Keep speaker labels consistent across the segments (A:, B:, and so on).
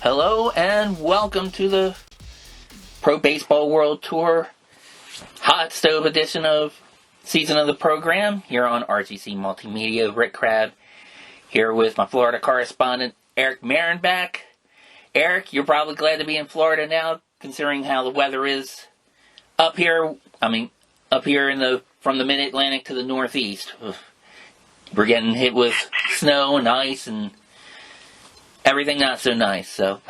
A: Hello and welcome to the Pro Baseball World Tour Hot Stove edition of season of the program here on RGC Multimedia. Rick Crabb here with my Florida correspondent Eric Marenbach. Eric, you're probably glad to be in Florida now, considering how the weather is up here. Up here from the Mid-Atlantic to the Northeast. We're getting hit with snow and ice and everything not so nice, so.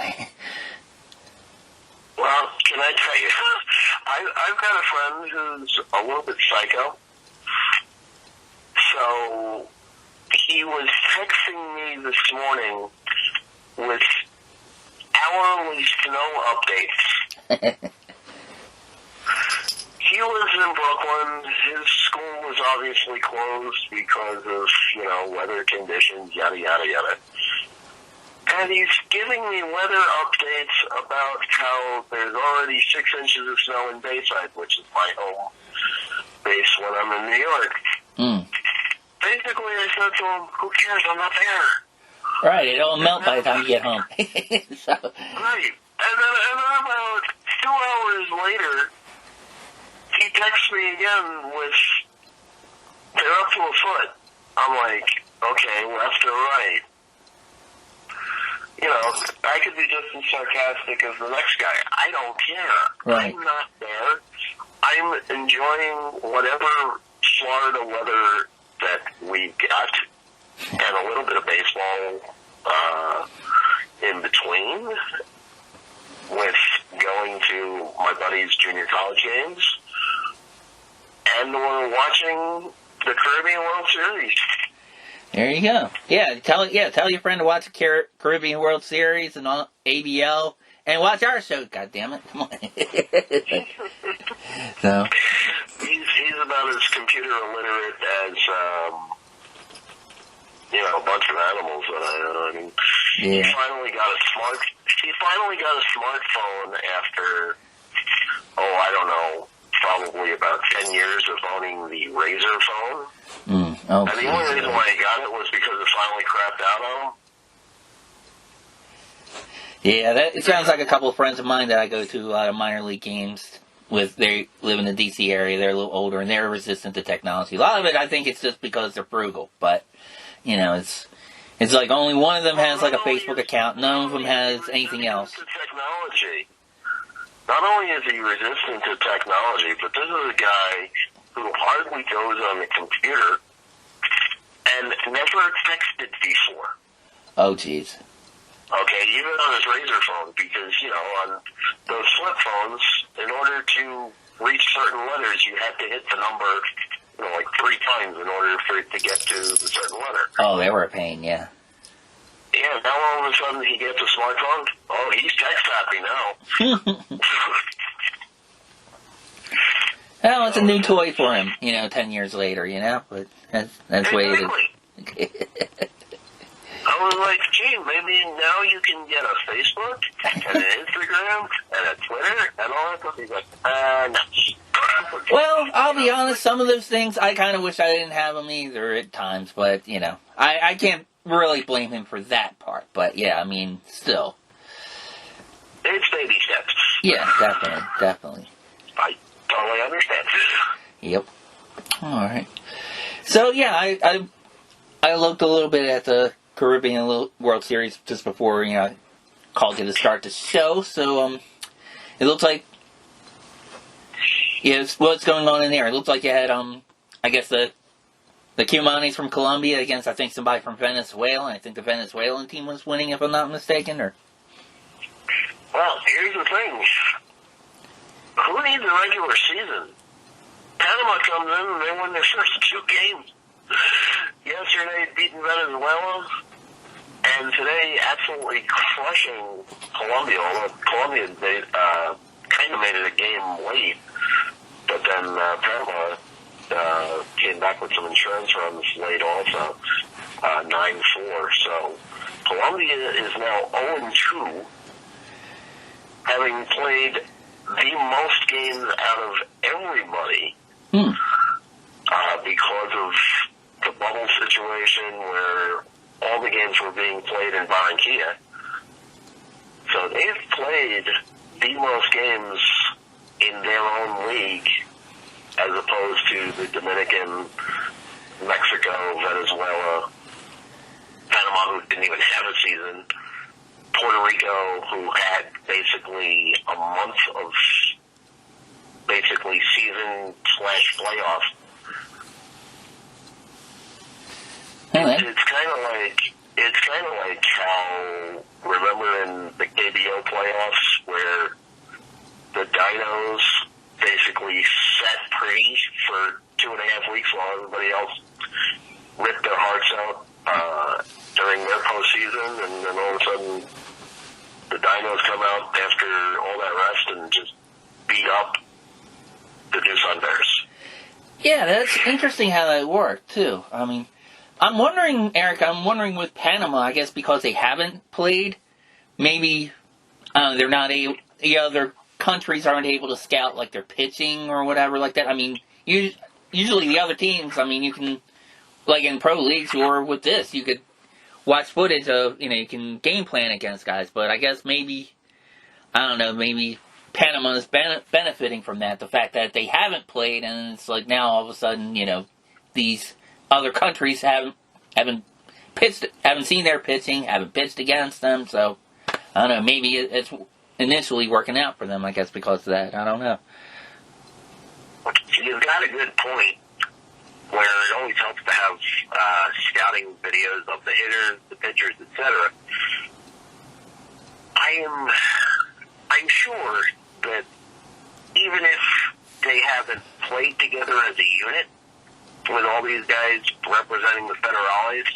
B: Well, can I tell you, I've got a friend who's a little bit psycho. So he was texting me this morning with hourly snow updates. He lives in Brooklyn. His school was obviously closed because of, weather conditions, yada, yada, yada. And he's giving me weather updates about how there's already 6 inches of snow in Bayside, which is my home base when I'm in New York. Basically, I said to him, who cares? I'm not there.
A: Right, it'll melt by the time you get home.
B: Right. And then about 2 hours later, he texts me again with, they're up to a foot. I'm like, okay, left or right? I could be just as sarcastic as the next guy. I don't care.
A: Right.
B: I'm not there. I'm enjoying whatever Florida weather that we've got and a little bit of baseball in between with going to my buddy's junior college games. And we're watching the Caribbean World Series.
A: There you go. Yeah, tell your friend to watch the Caribbean World Series and all, ABL, and watch our show. God damn it! Come on. So
B: he's about as computer illiterate as a bunch of animals that I know. I mean,
A: yeah.
B: He finally got a smartphone after probably about 10 years of owning the Razor phone.
A: Oh,
B: and the only reason why he got it was because it finally crapped out on him.
A: Yeah, it sounds like a couple of friends of mine that I go to a lot of minor league games with. They live in the D.C. area. They're a little older, and they're resistant to technology. A lot of it, I think, it's just because they're frugal. But, it's like only one of them has, like, a Facebook account. None of them has anything else.
B: Technology. Not only is he resistant to technology, but this is a guy who hardly goes on the computer and never texted before.
A: Oh, jeez.
B: Okay, even on his Razor phone, because, on those flip phones, in order to reach certain letters, you had to hit the number, like 3 times in order for it to get to the certain letter.
A: Oh, they were a pain, yeah.
B: Yeah, now all of a sudden he gets a smartphone. Oh, he's text happy now.
A: Well, it's a new toy for him, 10 years later, but that's the way it is.
B: I was like, gee, maybe now you can get a Facebook and an Instagram and a Twitter and all that stuff. He's like, no.
A: Well, I'll be honest, some of those things, I kind of wish I didn't have them either at times, but, I can't really blame him for that part, but yeah, still.
B: It's baby steps.
A: Yeah, definitely.
B: I totally understand.
A: Yep. Alright. So, yeah, I looked a little bit at the Caribbean World Series just before, I called you to start the show, so, it looks like, what's going on in there? It looks like you had, I guess the Cumanis from Colombia against, I think, somebody from Venezuela. I think the Venezuelan team was winning, if I'm not mistaken, or?
B: Well, here's the thing. Who needs a regular season? Panama comes in and they win their first 2 games. Yesterday, beating Venezuela, and today, absolutely crushing Colombia. Although Colombia, they kind of made it a game late, but then Panama came back with some insurance runs late also, 9-4. So Colombia is now 0-2, having played the most games out of everybody because of the bubble situation where all the games were being played in Barranquilla. they've played the most games in their own league as opposed to the Dominican, Mexico, Venezuela, Panama, who didn't even have a season, Puerto Rico, who had basically a month of basically season/playoff. It's kind of like how, remember in the KBO playoffs where the Dinos basically set free for 2.5 weeks while everybody else ripped their hearts out during their postseason, and then all of a sudden the Dinos come out after all that rest and just beat up the Doosan Bears.
A: Yeah, that's interesting how that worked, too. I mean, I'm wondering, Eric, with Panama, I guess because they haven't played, maybe they're not able, the other countries aren't able to scout, like, their pitching or whatever like that. I mean, usually the other teams, I mean, you can, like in pro leagues or with this, you could watch footage of, you can game plan against guys, but I guess maybe, I don't know, maybe Panama's benefiting from that, the fact that they haven't played, and it's like now all of a sudden, these other countries haven't seen their pitching, haven't pitched against them, so I don't know, maybe it's initially working out for them, I guess, because of that. I don't know.
B: You've got a good point where it always helps to have scouting videos of the hitters, the pitchers, etc. I'm sure that even if they haven't played together as a unit, with all these guys representing the Federalies,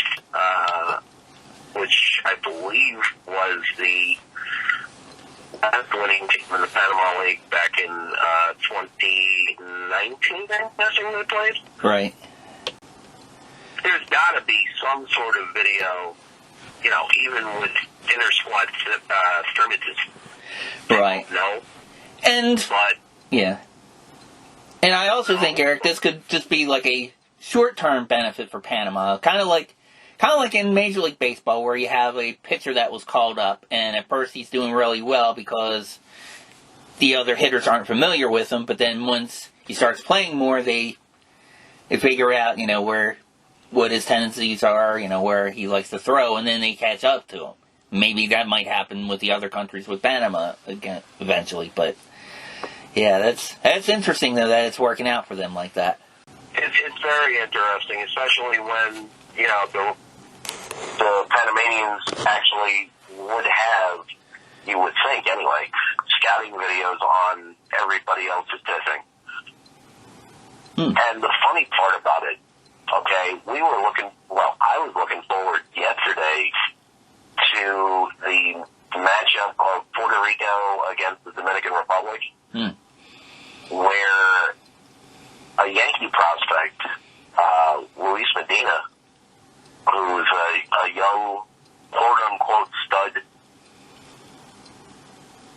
B: which I believe was the winning team in the Panama League back in 2019, I'm guessing they played.
A: Right.
B: There's got to be some sort of video, even with inter-squad scrimmages.
A: Right.
B: No.
A: But yeah. And I also think, Eric, this could just be like a short-term benefit for Panama, kind of like in Major League Baseball, where you have a pitcher that was called up, and at first he's doing really well because the other hitters aren't familiar with him, but then once he starts playing more, they figure out, what his tendencies are, where he likes to throw, and then they catch up to him. Maybe that might happen with the other countries with Panama again eventually, but yeah, that's interesting though that it's working out for them like that.
B: It's very interesting, especially when the Panamanians actually would have, you would think anyway, scouting videos on everybody else's pitching. And the funny part about it, I was looking forward yesterday to the matchup of Puerto Rico against the Dominican Republic, where a Yankee prospect, Luis Medina, who's a young, quote-unquote stud,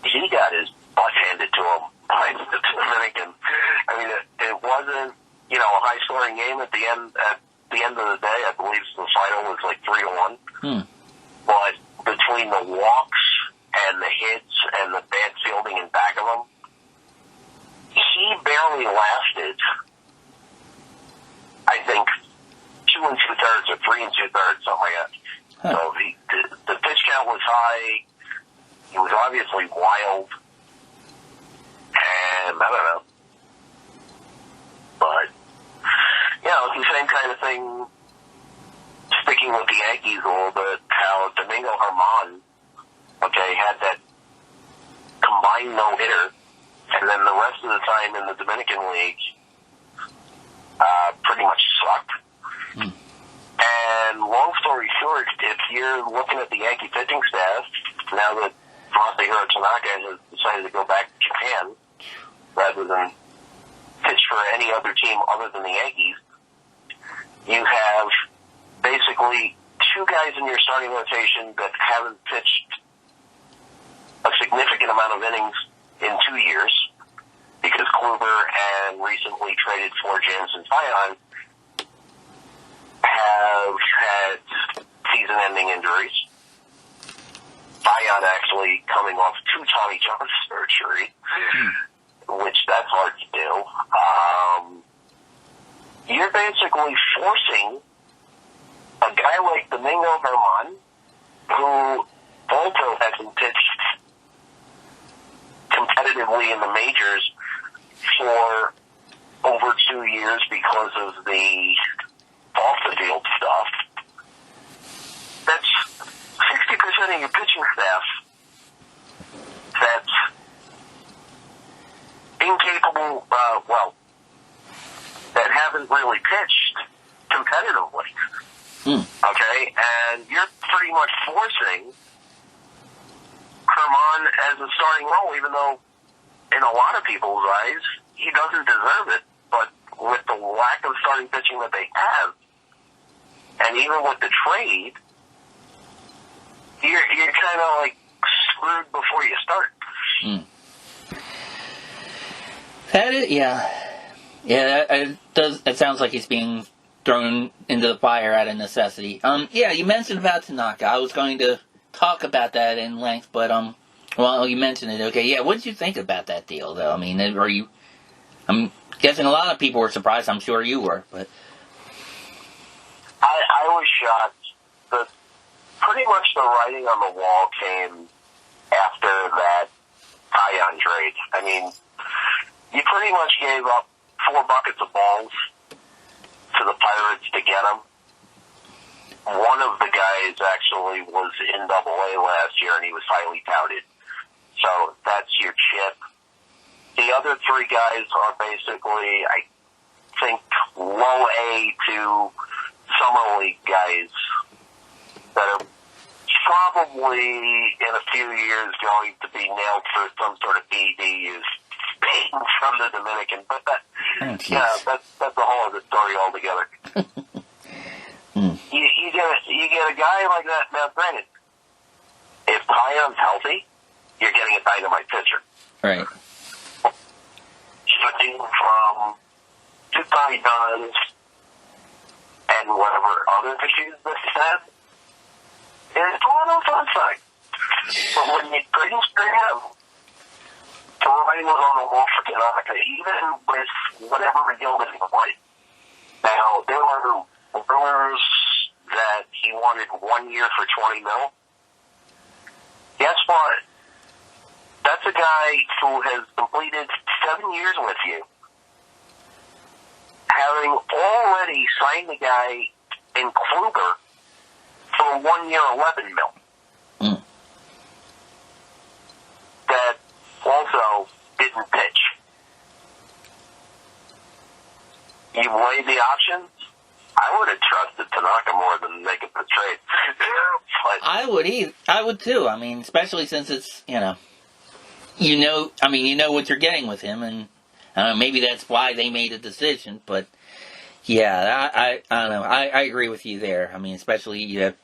B: he got his butt handed to him by the Dominican. I mean, it wasn't, a high-scoring game at the end. At the end of the day, I believe the final was like 3-1. But between the walks and the hits and the bad fielding in back of him, he barely lasted, I think, 2 2/3 or 3 2/3, something like that. So the pitch count was high. He was obviously wild. And I don't know. But, it's the same kind of thing, sticking with the Yankees a little bit, how Domingo Germán, had that combined no-hitter, and then the rest of the time in the Dominican League, pretty much sucked. And long story short, if you're looking at the Yankee pitching staff, now that Tanaka has decided to go back to Japan, rather than pitch for any other team other than the Yankees, you have basically 2 guys in your starting rotation that haven't pitched a significant amount of innings in 2 years, because Kluber and recently traded for Jansen Fion have had season-ending injuries. Taillon actually coming off 2 Tommy John surgery, which that's hard to do. You're basically forcing a guy like Domingo Germán, who also hasn't pitched competitively in the majors for over 2 years because of the off-the-field stuff. That's 60% of your pitching staff that's incapable, that haven't really pitched competitively. Okay? And you're pretty much forcing Germán as a starting role, even though in a lot of people's eyes, he doesn't deserve it. But with the lack of starting pitching that they have, and even with the trade, you're kind of like screwed before you start.
A: That is, yeah. It does. It sounds like he's being thrown into the fire out of necessity. Yeah, you mentioned about Tanaka. I was going to talk about that in length, but well, you mentioned it. Okay, yeah. What did you think about that deal, though? I mean, I'm guessing a lot of people were surprised. I'm sure you were, but
B: I was shocked. Pretty much the writing on the wall came after that Taillon trade. I mean, you pretty much gave up 4 buckets of balls to the Pirates to get him. One of the guys actually was in AA last year, and he was highly touted. So that's your chip. The other 3 guys are basically, I think, low A to summer league guys that are probably in a few years going to be nailed for some sort of BD from the Dominican. But that's a whole other story altogether. You get a guy like that. Now, granted, if Taillon's healthy, you're getting a dynamite pitcher.
A: Right.
B: Switching from 2 Tommy Johns and whatever other issues that he has, it's a little fun side. But when you couldn't string him, the writing was on the wall for Tanaka, even with whatever yielded in the white. Now, there were rumors that he wanted 1 year for $20 million. Guess what? That's a guy who has completed 7 years with you, having already signed the guy in Kluber for 1 year, $11 million. That also didn't pitch. You weighed the options. I would have trusted Tanaka more than making the trade.
A: I would too. I mean, especially since it's you know what you're getting with him, and maybe that's why they made a decision. But yeah, I don't know. I agree with you there. I mean, especially you have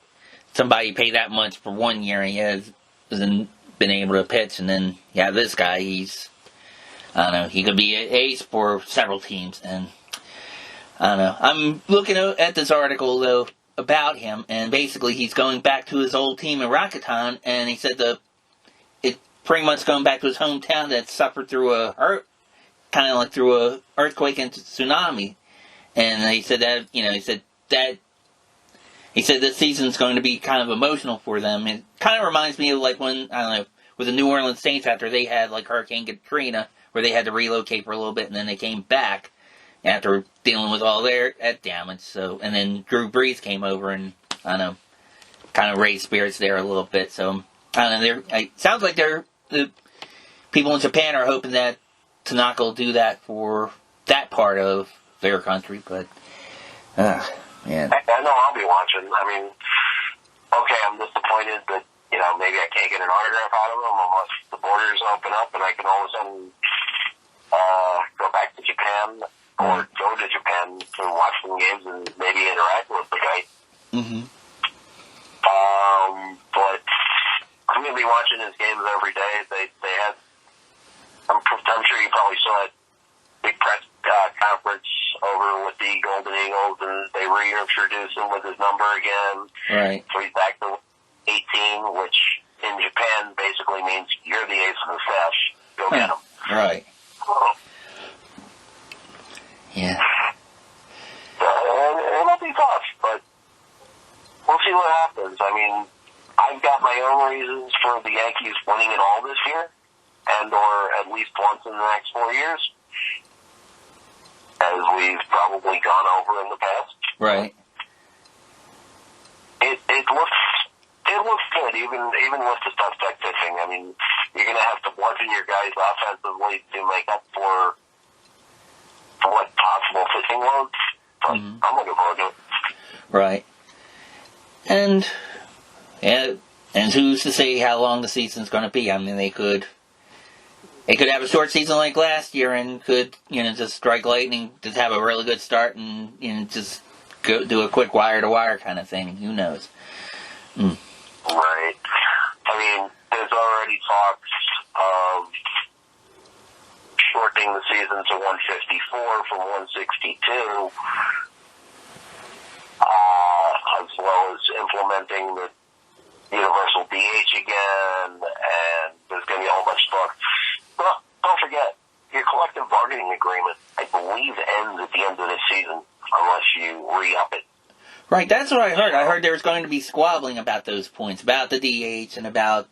A: somebody pay that much for 1 year and he hasn't been able to pitch, and then this guy, he could be an ace for several teams, and I don't know. I'm looking at this article though about him, and basically he's going back to his old team in Rakuten, and he said it's pretty much going back to his hometown that suffered through a earthquake and tsunami, and he said this season's going to be kind of emotional for them. It kind of reminds me of like when, with the New Orleans Saints after they had like Hurricane Katrina, where they had to relocate for a little bit and then they came back after dealing with all that damage. So, and then Drew Brees came over and, kind of raised spirits there a little bit. So, it sounds like the people in Japan are hoping that Tanaka will do that for that part of their country, but, man.
B: I know I'll be watching. I mean, okay, I'm disappointed that, maybe I can't get an autograph out of them unless the borders open up and I can all of a sudden go back to Japan or go to Japan to watch some games and maybe interact with the guy. But I'm going to be watching his games every day. They had, I'm sure you probably saw it, big press conference over with the Golden Eagles, and they reintroduced him with his number again.
A: Right.
B: So he's back to 18, which in Japan basically means you're the ace of the stash. Go get him.
A: Right. Yeah.
B: It'll be tough, but we'll see what happens. I mean, I've got my own reasons for the Yankees winning it all this year, and or at least once in the next 4 years, as we've probably gone over in the past.
A: Right.
B: It looks good, even with the suspect pitching. I mean, you're going to have to bludgeon your guys offensively to make up for what possible pitching loads. But I'm looking forward to it.
A: Right. And who's to say how long the season's going to be? I mean, they could have a short season like last year and could, just strike lightning, just have a really good start and, just go do a quick wire-to-wire kind of thing. Who knows?
B: Right. I mean, there's already talks of shortening the season to 154 from 162, as well as implementing the universal DH again, and there's going to be a whole bunch of talk. But don't forget, your collective bargaining agreement, I believe, ends at the end of this season, unless you re-up it.
A: Right, that's what I heard. I heard there was going to be squabbling about those points, about the DH and about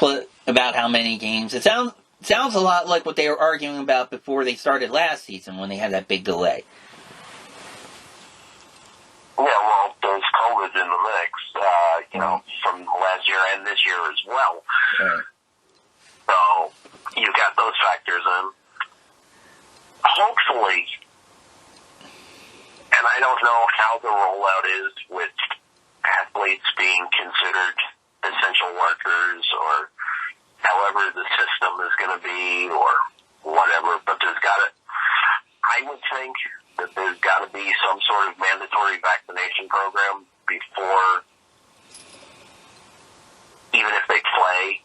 A: how many games. It sounds a lot like what they were arguing about before they started last season when they had that big delay.
B: Yeah, well, there's COVID in the mix, from last year and this year as well.
A: Right.
B: So you've got those factors in. Hopefully, and I don't know how the rollout is with athletes being considered essential workers or however the system is going to be or whatever, but I would think that there's got to be some sort of mandatory vaccination program before, even if they play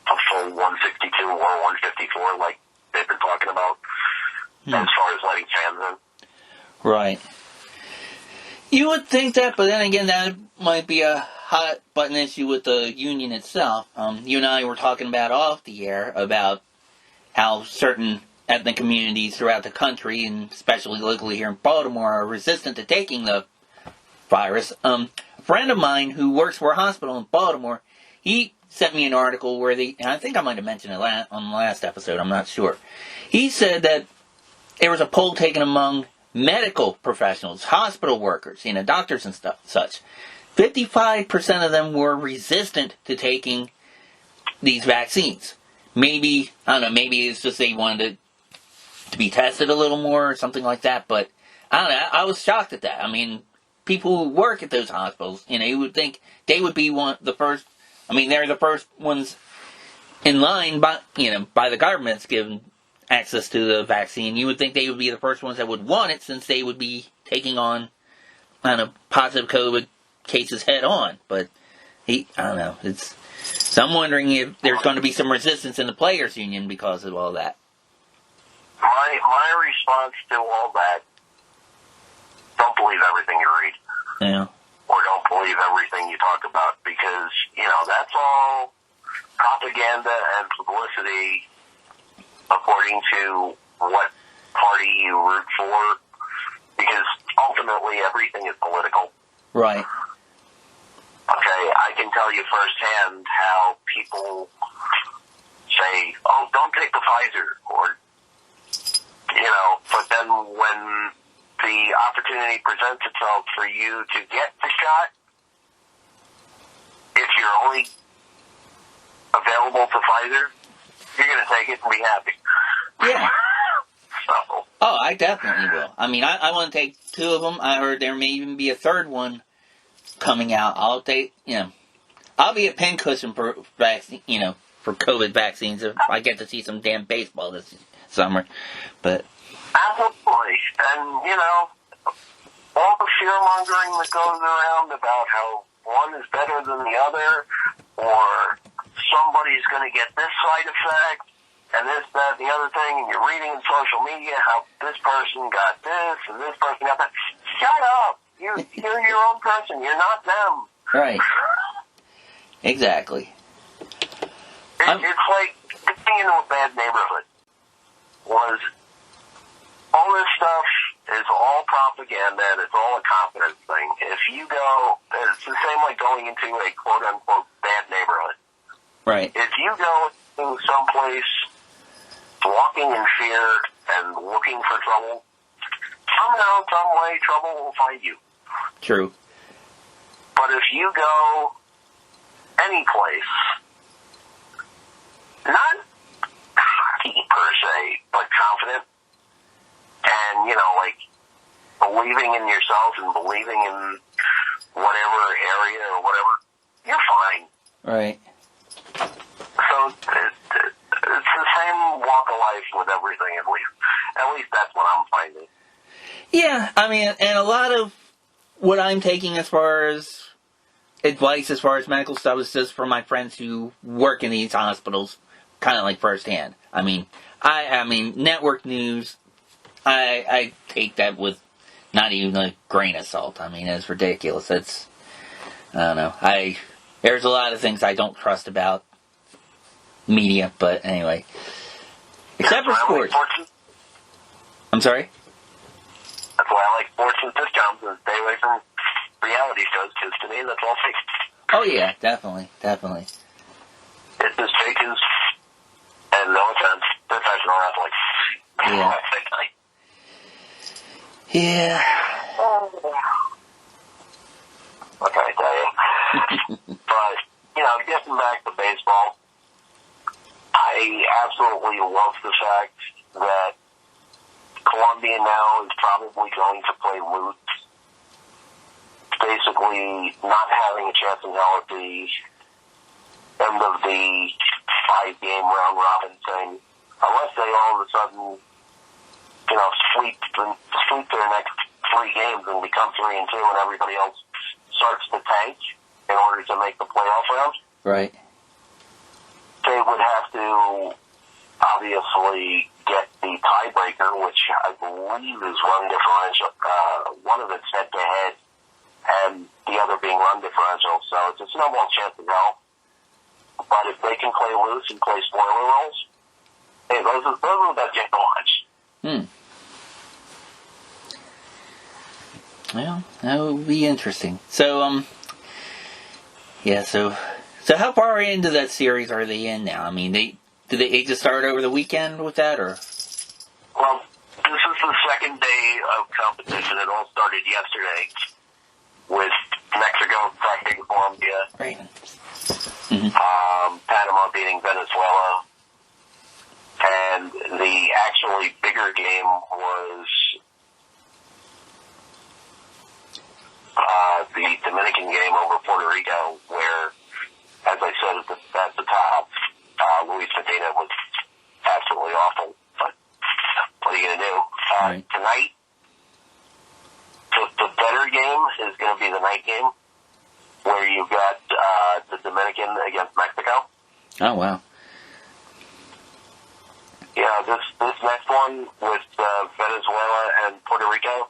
B: a full 162 or 154 like they've been talking about, as far as letting fans in.
A: Right. You would think that, but then again, that might be a hot button issue with the union itself. You and I were talking about off the air about how certain ethnic communities throughout the country, and especially locally here in Baltimore, are resistant to taking the virus. A friend of mine who works for a hospital in Baltimore, he sent me an article where and I think I might have mentioned it on the last episode, I'm not sure. He said that there was a poll taken among medical professionals, hospital workers, doctors and such. 55% of them were resistant to taking these vaccines. Maybe, I don't know, maybe it's just they wanted to be tested a little more or something like that, but I don't know, I was shocked at that. I mean, people who work at those hospitals, you would think they would be the first they're the first ones in line by the government's given access to the vaccine. You would think they would be the first ones that would want it, since they would be taking on positive COVID cases head on. But I don't know. So I'm wondering if there's going to be some resistance in the players' union because of all that.
B: My response to all that: don't believe everything you read.
A: Yeah.
B: Or don't believe everything you talk about, because that's all propaganda and publicity according to what party you root for, because ultimately everything is political.
A: Right.
B: Okay, I can tell you firsthand how people say, oh, don't take the Pfizer, or, but then when the opportunity presents itself for you to get the shot, if you're only available to Pfizer, you're going to take it and be happy.
A: Yeah.
B: So.
A: Oh, I definitely will. I mean, I want to take 2 of them. I heard there may even be a third one coming out. I'll take, I'll be a pincushion for vaccine, for COVID vaccines if I get to see some damn baseball this summer. But
B: absolutely, and all the fear mongering that goes around about how one is better than the other, or somebody's going to get this side effect, and this, that, and the other thing, and you're reading in social media how this person got this, and this person got that. Shut up! You're your own person. You're not them.
A: Right. Exactly.
B: It's like getting into a bad neighborhood. All this stuff is all propaganda and it's all a confidence thing. If you go, it's the same like going into a quote-unquote bad neighborhood.
A: Right.
B: If you go to someplace walking in fear and looking for trouble, somehow, some way, trouble will find you.
A: True.
B: But if you go any place, not cocky per se, but confident, and, like, believing in yourself and believing in whatever area or whatever, you're fine.
A: Right.
B: So it's the same walk of life with everything, at least. At least that's what I'm finding.
A: Yeah, I mean, and a lot of what I'm taking as far as advice, as far as medical stuff, is just from my friends who work in these hospitals, kind of like firsthand. I mean, network news, I take that with not even a grain of salt. I mean, it's ridiculous. I don't know. There's a lot of things I don't trust about media, but anyway. Except for sports. I'm sorry?
B: That's why I like sports and sitcoms and stay away from reality shows, because to me, that's all fake.
A: Oh, yeah, definitely.
B: It's as fake as, and no offense, professional wrestling.
A: Yeah. Yeah.
B: What can I tell you? But, getting back to baseball, I absolutely love the fact that Columbia now is probably going to play loose. Basically, not having a chance in hell at the end of the 5-game round robin thing, unless they all of a sudden, sweep their next 3 games and become 3-2, and everybody else starts to tank in order to make the playoff round.
A: Right.
B: They would have to obviously get the tiebreaker, which I believe is run differential. One of it's head-to-head, and the other being run differential. So it's a snowball chance to go. But if they can play loose and play spoiler roles, hey, those are the best game to watch.
A: Well, that would be interesting. So, so how far into that series are they in now? I mean, did they just start over the weekend with that, or?
B: Well, this is the second day of competition. It all started yesterday with Mexico attacking Colombia.
A: Right.
B: Panama beating Venezuela. And the actually bigger game was the Dominican game over Puerto Rico, where, as I said at the top, Luis Medina was absolutely awful. But what are you going to do?
A: Right.
B: Tonight, the better game is going to be the night game, where you've got the Dominican against Mexico.
A: Oh, wow.
B: Yeah, this next one with Venezuela and Puerto Rico,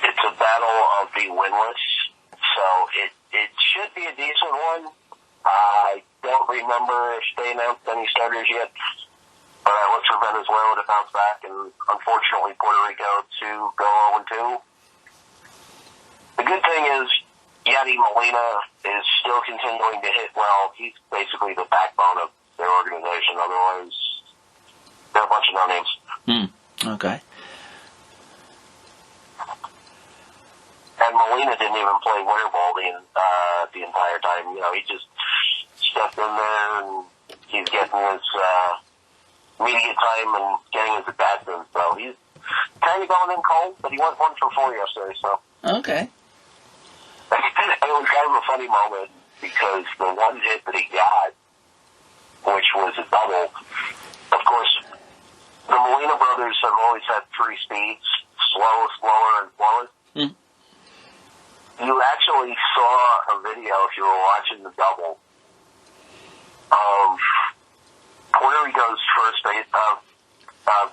B: it's a battle of the winless, so it should be a decent one. I don't remember if they announced any starters yet, but I look for Venezuela to bounce back, and unfortunately Puerto Rico to go 0-2. The good thing is Yadi Molina is still continuing to hit well. He's basically the backbone of their organization. Otherwise, they're a bunch of no-names.
A: Okay.
B: And Molina didn't even play winter ball the entire time. He just stepped in there, and he's getting his media time and getting his at-bats in. So he's kind of going in cold, but he went 1 for 4 yesterday. So
A: Okay.
B: it was kind of a funny moment, because the one hit that he got, which was a double, of course, the Molina brothers have always had 3 speeds: slow, slower, and slowest. You actually saw a video, if you were watching the double, of Puerto Rico's first base,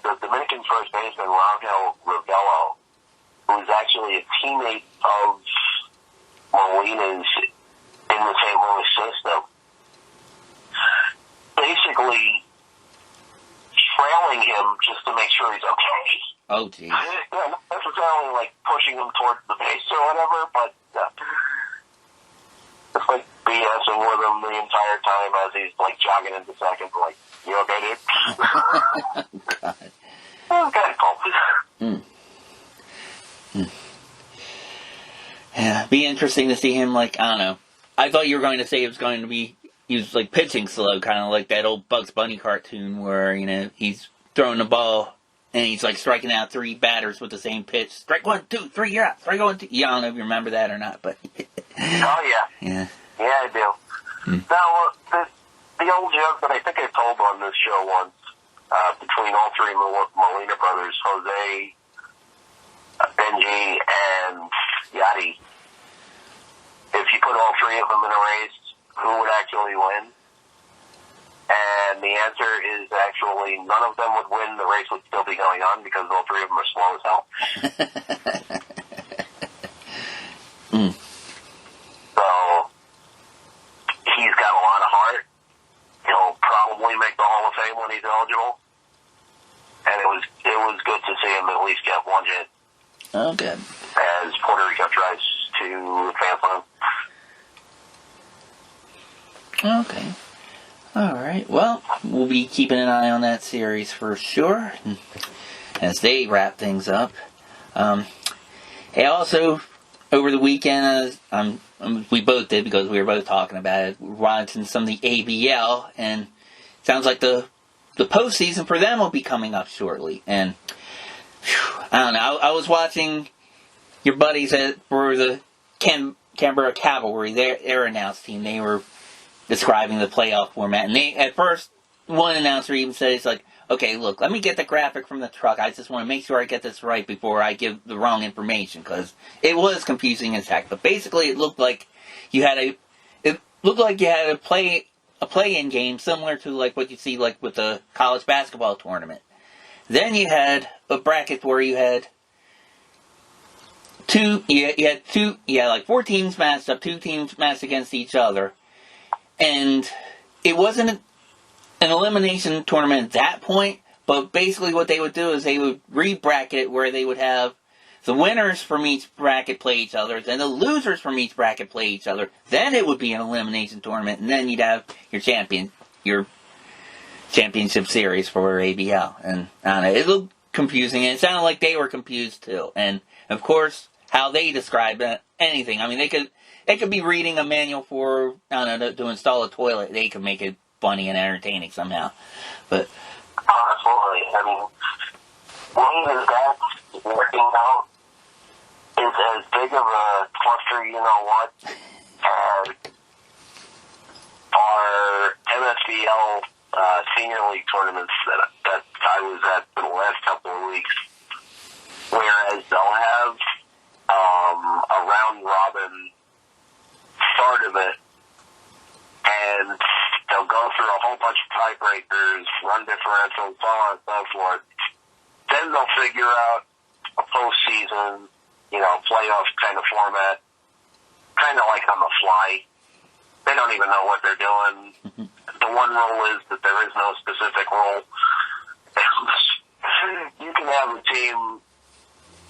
B: the Dominican first baseman, Rangel Ravelo, who is actually a teammate of Molina's in the St. Louis system.
A: Oh, jeez.
B: Not necessarily like pushing him towards the base or whatever, but just like BSing with him the entire time as he's like jogging into second. Like, you okay, dude?
A: God.
B: Oh, kind of cool.
A: Yeah, be interesting to see him, like, I don't know. I thought you were going to say he was like pitching slow, kind of like that old Bugs Bunny cartoon where, he's throwing the ball and he's like striking out 3 batters with the same pitch. Strike 1, 2, 3, you're out. Strike 1, 2. Yeah, I don't know if you remember that or not, but.
B: Oh, yeah.
A: Yeah.
B: Yeah, I do. Now, the old joke that I think I told on this show once, between all 3 Molina brothers, Jose, Benji, and Yachty, if you put all 3 of them in a race, who would actually win? And the answer is actually none of them would win. The race would still be going on because all 3 of them are slow as hell. So, he's got a lot of heart. He'll probably make the Hall of Fame when he's eligible. And it was good to see him at least get 1 hit.
A: Oh, good.
B: As Puerto Rico tries to advance on him.
A: Okay. All right. Well, we'll be keeping an eye on that series for sure as they wrap things up. Hey, also, over the weekend, we both did because we were both talking about it, we're watching some of the ABL, and it sounds like the postseason for them will be coming up shortly. And I don't know. I was watching your buddies for the Canberra Cavalry, their announced team. They were describing the playoff format, and at first, one announcer even said, "It's like, okay, look, let me get the graphic from the truck. I just want to make sure I get this right before I give the wrong information because it was confusing as heck." But basically, it looked like you had a play-in game similar to like what you see like with the college basketball tournament. Then you had a bracket where you had like 4 teams matched up, 2 teams matched against each other. And it wasn't an elimination tournament at that point, but basically what they would do is they would re-bracket it where they would have the winners from each bracket play each other, then the losers from each bracket play each other. Then it would be an elimination tournament, and then you'd have your championship series for ABL. And I don't know, it looked confusing, and it sounded like they were confused too. And of course, how they describe anything. I mean, they could be reading a manual for, I don't know, to install a toilet. They could make it funny and entertaining somehow. But
B: absolutely. I mean, when that's working out, it's as big of a cluster, you know what, as our MSBL senior league tournaments that I was at for the last couple of weeks. Whereas they'll have a round robin start of it, and they'll go through a whole bunch of tiebreakers, run differentials, so on and so forth. Then they'll figure out a postseason, playoff kind of format, kind of like on the fly. They don't even know what they're doing. The one rule is that there is no specific rule. You can have a team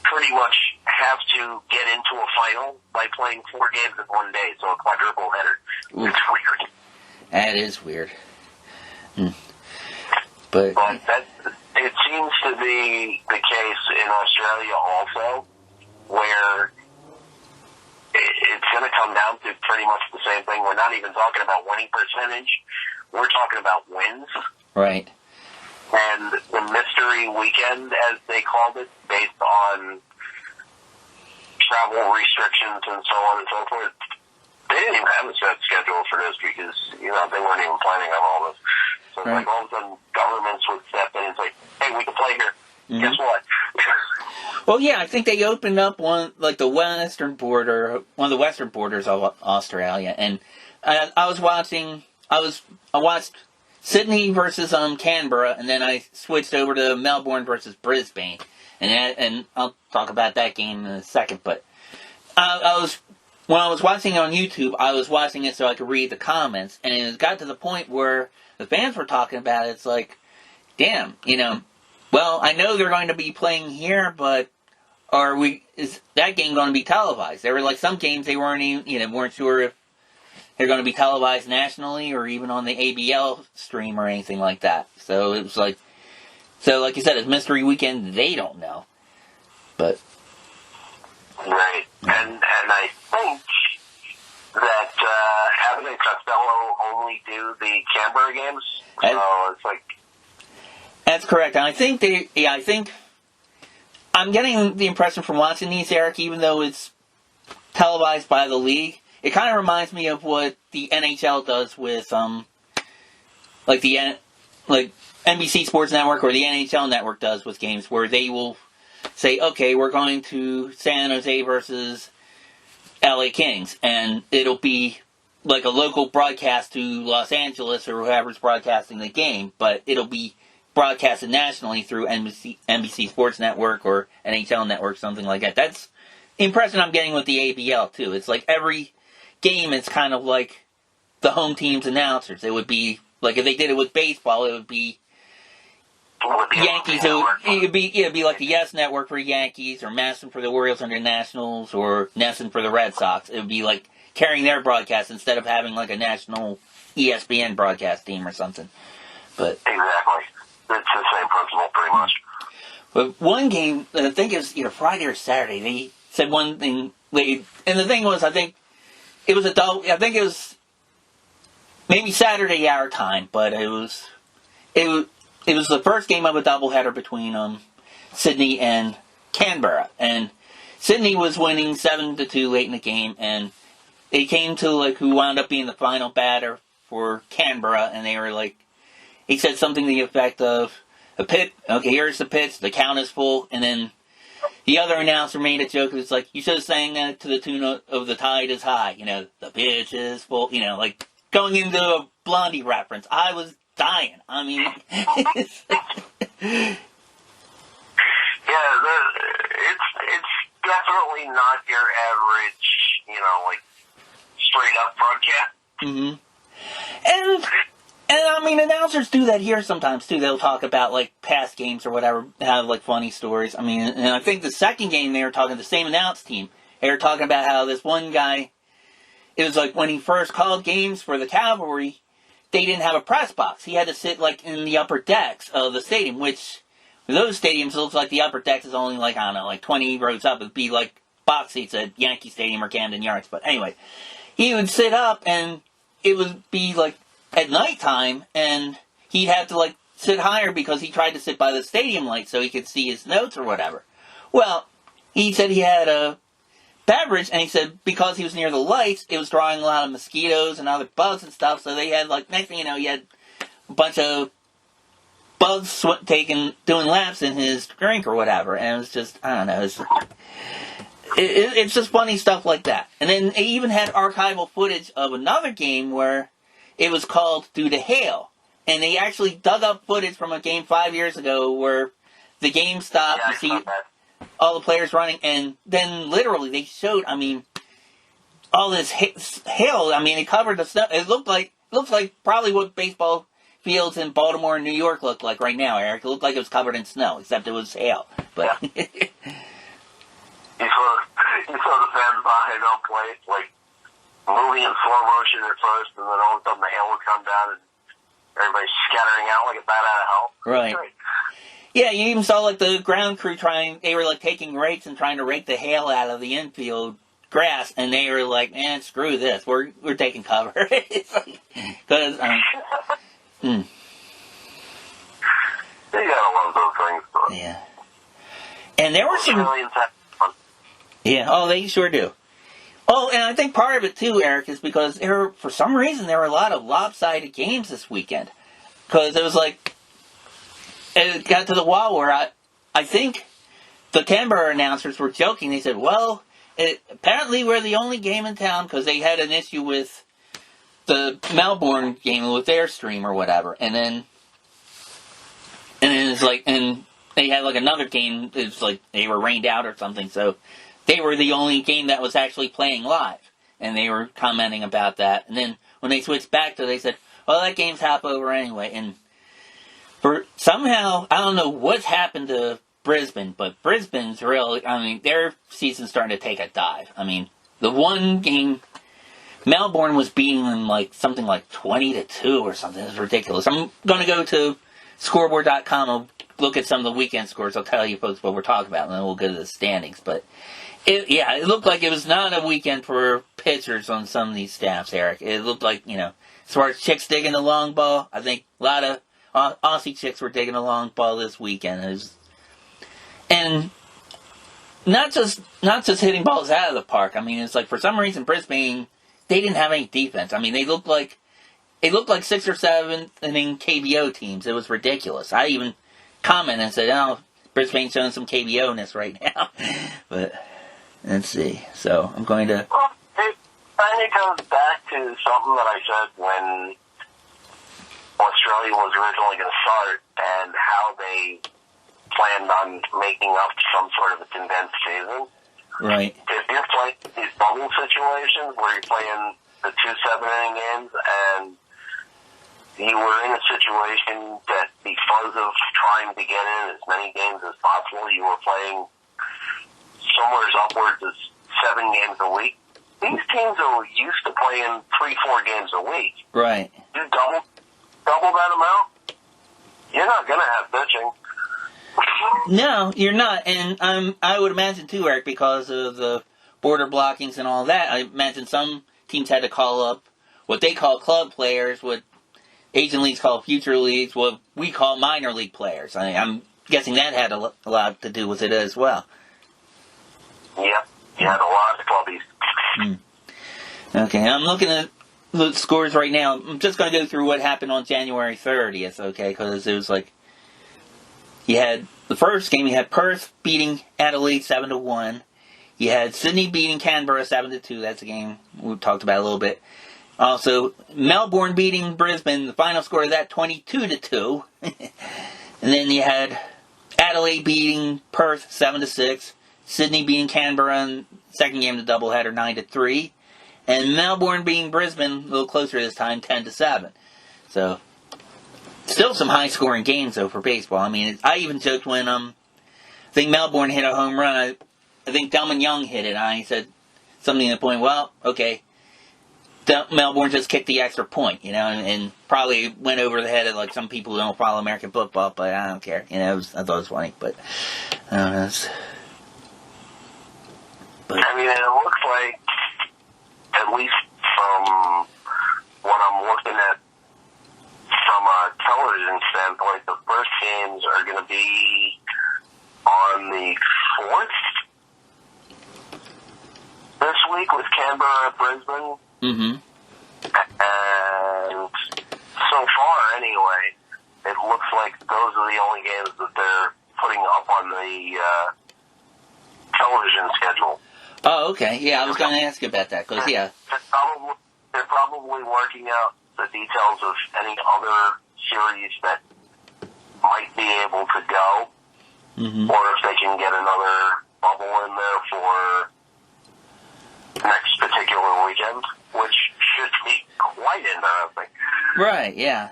B: pretty much have to get into a final by playing 4 games in 1 day, so a quadruple header.
A: Ooh.
B: It's weird.
A: That is weird. But
B: it seems to be the case in Australia also, where it's going to come down to pretty much the same thing. We're not even talking about winning percentage. We're talking about wins.
A: Right.
B: And the mystery weekend, as they called it, based on travel restrictions and so on and so forth, they didn't even have a set schedule for this because, they weren't even planning on all this. So
A: right.
B: like all of a sudden governments would step in and say, hey, we can play here. Mm-hmm. Guess what?
A: Well, yeah, I think they opened up one of the western borders of Australia, and I watched Sydney versus Canberra, and then I switched over to Melbourne versus Brisbane, and I'll talk about that game in a second. But when I was watching it on YouTube, I was watching it so I could read the comments, and it got to the point where the fans were talking about it. It's like, damn, Well, I know they're going to be playing here, but is that game going to be televised? There were like some games they weren't even, weren't sure if they're going to be televised nationally or even on the ABL stream or anything like that. So it was like you said, it's Mystery Weekend. They don't know, but
B: right. And I think that Abbott and Costello only do the Canberra games, so it's like
A: that's correct. And I think I'm getting the impression from watching these, Eric, even though it's televised by the league, it kind of reminds me of what the NHL does with like NBC Sports Network or the NHL Network does with games, where they will say, okay, we're going to San Jose versus LA Kings, and it'll be like a local broadcast to Los Angeles or whoever's broadcasting the game, but it'll be broadcasted nationally through NBC Sports Network or NHL Network, something like that. That's the impression I'm getting with the ABL, too. It's like every game, it's kind of like the home team's announcers. It would be, like if they did it with baseball, it would be Yankees. It'd be like the Yes Network for Yankees, or Masson for the Orioles under Nationals, or Nesson for the Red Sox. It would be like carrying their broadcast instead of having like a national ESPN broadcast team or something. But
B: exactly. It's the same principle, pretty much.
A: But one game, I think it was either Friday or Saturday, they said one thing, and the thing was, I think it was maybe Saturday our time, but it was the first game of a doubleheader between Sydney and Canberra, and Sydney was winning 7-2 late in the game, and they came to like who wound up being the final batter for Canberra, and they were like, he said something to the effect of, a pitch, okay, here's the pitch, the count is full, and then the other announcer made a joke, it's like, you should have sang that to the tune of The Tide is High, the pitch is full, like going into a Blondie reference. I was dying. I mean,
B: it's definitely not your average, like straight up broadcast.
A: Mm-hmm. And I mean, announcers do that here sometimes too. They'll talk about like past games or whatever, have like funny stories. I mean, and I think the second game they were talking, the same announce team, they were talking about how this one guy, it was like when he first called games for the Cavalry, they didn't have a press box. He had to sit like in the upper decks of the stadium, which for those stadiums, it looks like the upper decks is only like, I don't know, like 20 rows up. It'd be like box seats at Yankee Stadium or Camden Yards. But anyway, he would sit up and it would be like at nighttime, and he'd have to like sit higher because he tried to sit by the stadium light so he could see his notes or whatever. Well, he said he had a beverage, and he said because he was near the lights, it was drawing a lot of mosquitoes and other bugs and stuff, so they had like, next thing you know, he had a bunch of bugs doing laps in his drink or whatever, and it was just, I don't know, it's just funny stuff like that. And then they even had archival footage of another game where it was called due to hail. And they actually dug up footage from a game 5 years ago where the game stopped. You see all the players running. And then literally they showed, I mean, all this hail. I mean, it covered the snow. It looks like probably what baseball fields in Baltimore and New York look like right now, Eric. It looked like it was covered in snow, except it was hail. But
B: you saw the fans behind home plate, like, moving in slow motion at first, and then all of a sudden the hail would come down, and everybody's scattering out like a bat out of hell.
A: Right. Yeah, you even saw like the ground crew they were like taking rakes and trying to rake the hail out of the infield grass, and they were like, man, screw this, we're taking cover. It's like, because,
B: You gotta love those things. But
A: yeah. And there were some... Yeah, oh, they sure do. Oh, and I think part of it too, Eric, is because for some reason there were a lot of lopsided games this weekend. Because it was like, it got to the wall where I think the Canberra announcers were joking. They said, well, apparently we're the only game in town, because they had an issue with the Melbourne game with their stream or whatever. And then it's like, and they had like another game, it's like they were rained out or something, so they were the only game that was actually playing live, and they were commenting about that. And then when they switched back to it, they said, well, that game's half over anyway. And For somehow, I don't know what's happened to Brisbane, but Brisbane's really, I mean, their season's starting to take a dive. I mean, the one game, Melbourne was beating them like something like 20-2 or something. It was ridiculous. I'm going to go to scoreboard.com. I'll look at some of the weekend scores. I'll tell you folks what we're talking about, and then we'll go to the standings. But, it looked like it was not a weekend for pitchers on some of these staffs, Eric. It looked like, as far as chicks digging the long ball, I think a lot of Aussie chicks were digging the long ball this weekend. And not just hitting balls out of the park. I mean, it's like for some reason Brisbane, they didn't have any defense. I mean, they looked like 6th or 7th inning KBO teams. It was ridiculous. I even commented and said, "Oh, Brisbane's showing some KBO-ness right now." But let's see. So I'm going to.
B: Well, it kind of goes back to something that I said when Australia was originally going to start and how they planned on making up some sort of a condensed season.
A: Right.
B: If you're playing these bubble situations where you're playing the 2 7-inning games and you were in a situation that because of trying to get in as many games as possible, you were playing somewhere upwards of 7 games a week. These teams are used to playing 3-4 games a week.
A: Right.
B: You double that amount, you're not going to have pitching.
A: No, you're not. And I would imagine too, Eric, because of the border blockings and all that, I imagine some teams had to call up what they call club players, what Asian leagues call future leagues, what we call minor league players. I'm guessing that had a lot to do with it as well.
B: Yep. You had a lot of clubbies.
A: Okay, I'm looking at the scores right now. I'm just going to go through what happened on January 30th, okay, because it was like, you had the first game, you had Perth beating Adelaide 7-1. You had Sydney beating Canberra 7-2. That's a game we talked about a little bit. Also, Melbourne beating Brisbane. The final score of that 22-2. And then you had Adelaide beating Perth 7-6. Sydney beating Canberra in the second game of the doubleheader 9-3. And Melbourne beating Brisbane a little closer this time 10-7. So still some high-scoring games, though, for baseball. I mean, I even joked when I think Melbourne hit a home run. I think Delman Young hit it. I said something to the point, well, okay, Melbourne just kicked the extra point, and probably went over the head of like some people who don't follow American football, but I don't care. I thought it was funny, but I don't know.
B: I mean, it looks like, at least from what I'm looking at, from a television standpoint, the first games are going to be on the 4th this week with Canberra at Brisbane.
A: Mm-hmm.
B: And so far, anyway, it looks like those are the only games that they're putting up on the television schedule.
A: Oh, okay. Yeah, I was going to ask you about that, because, yeah.
B: They're probably working out the details of any other series that might be able to go, or if they can get another bubble in there for next particular weekend, which should be quite interesting.
A: Right, yeah.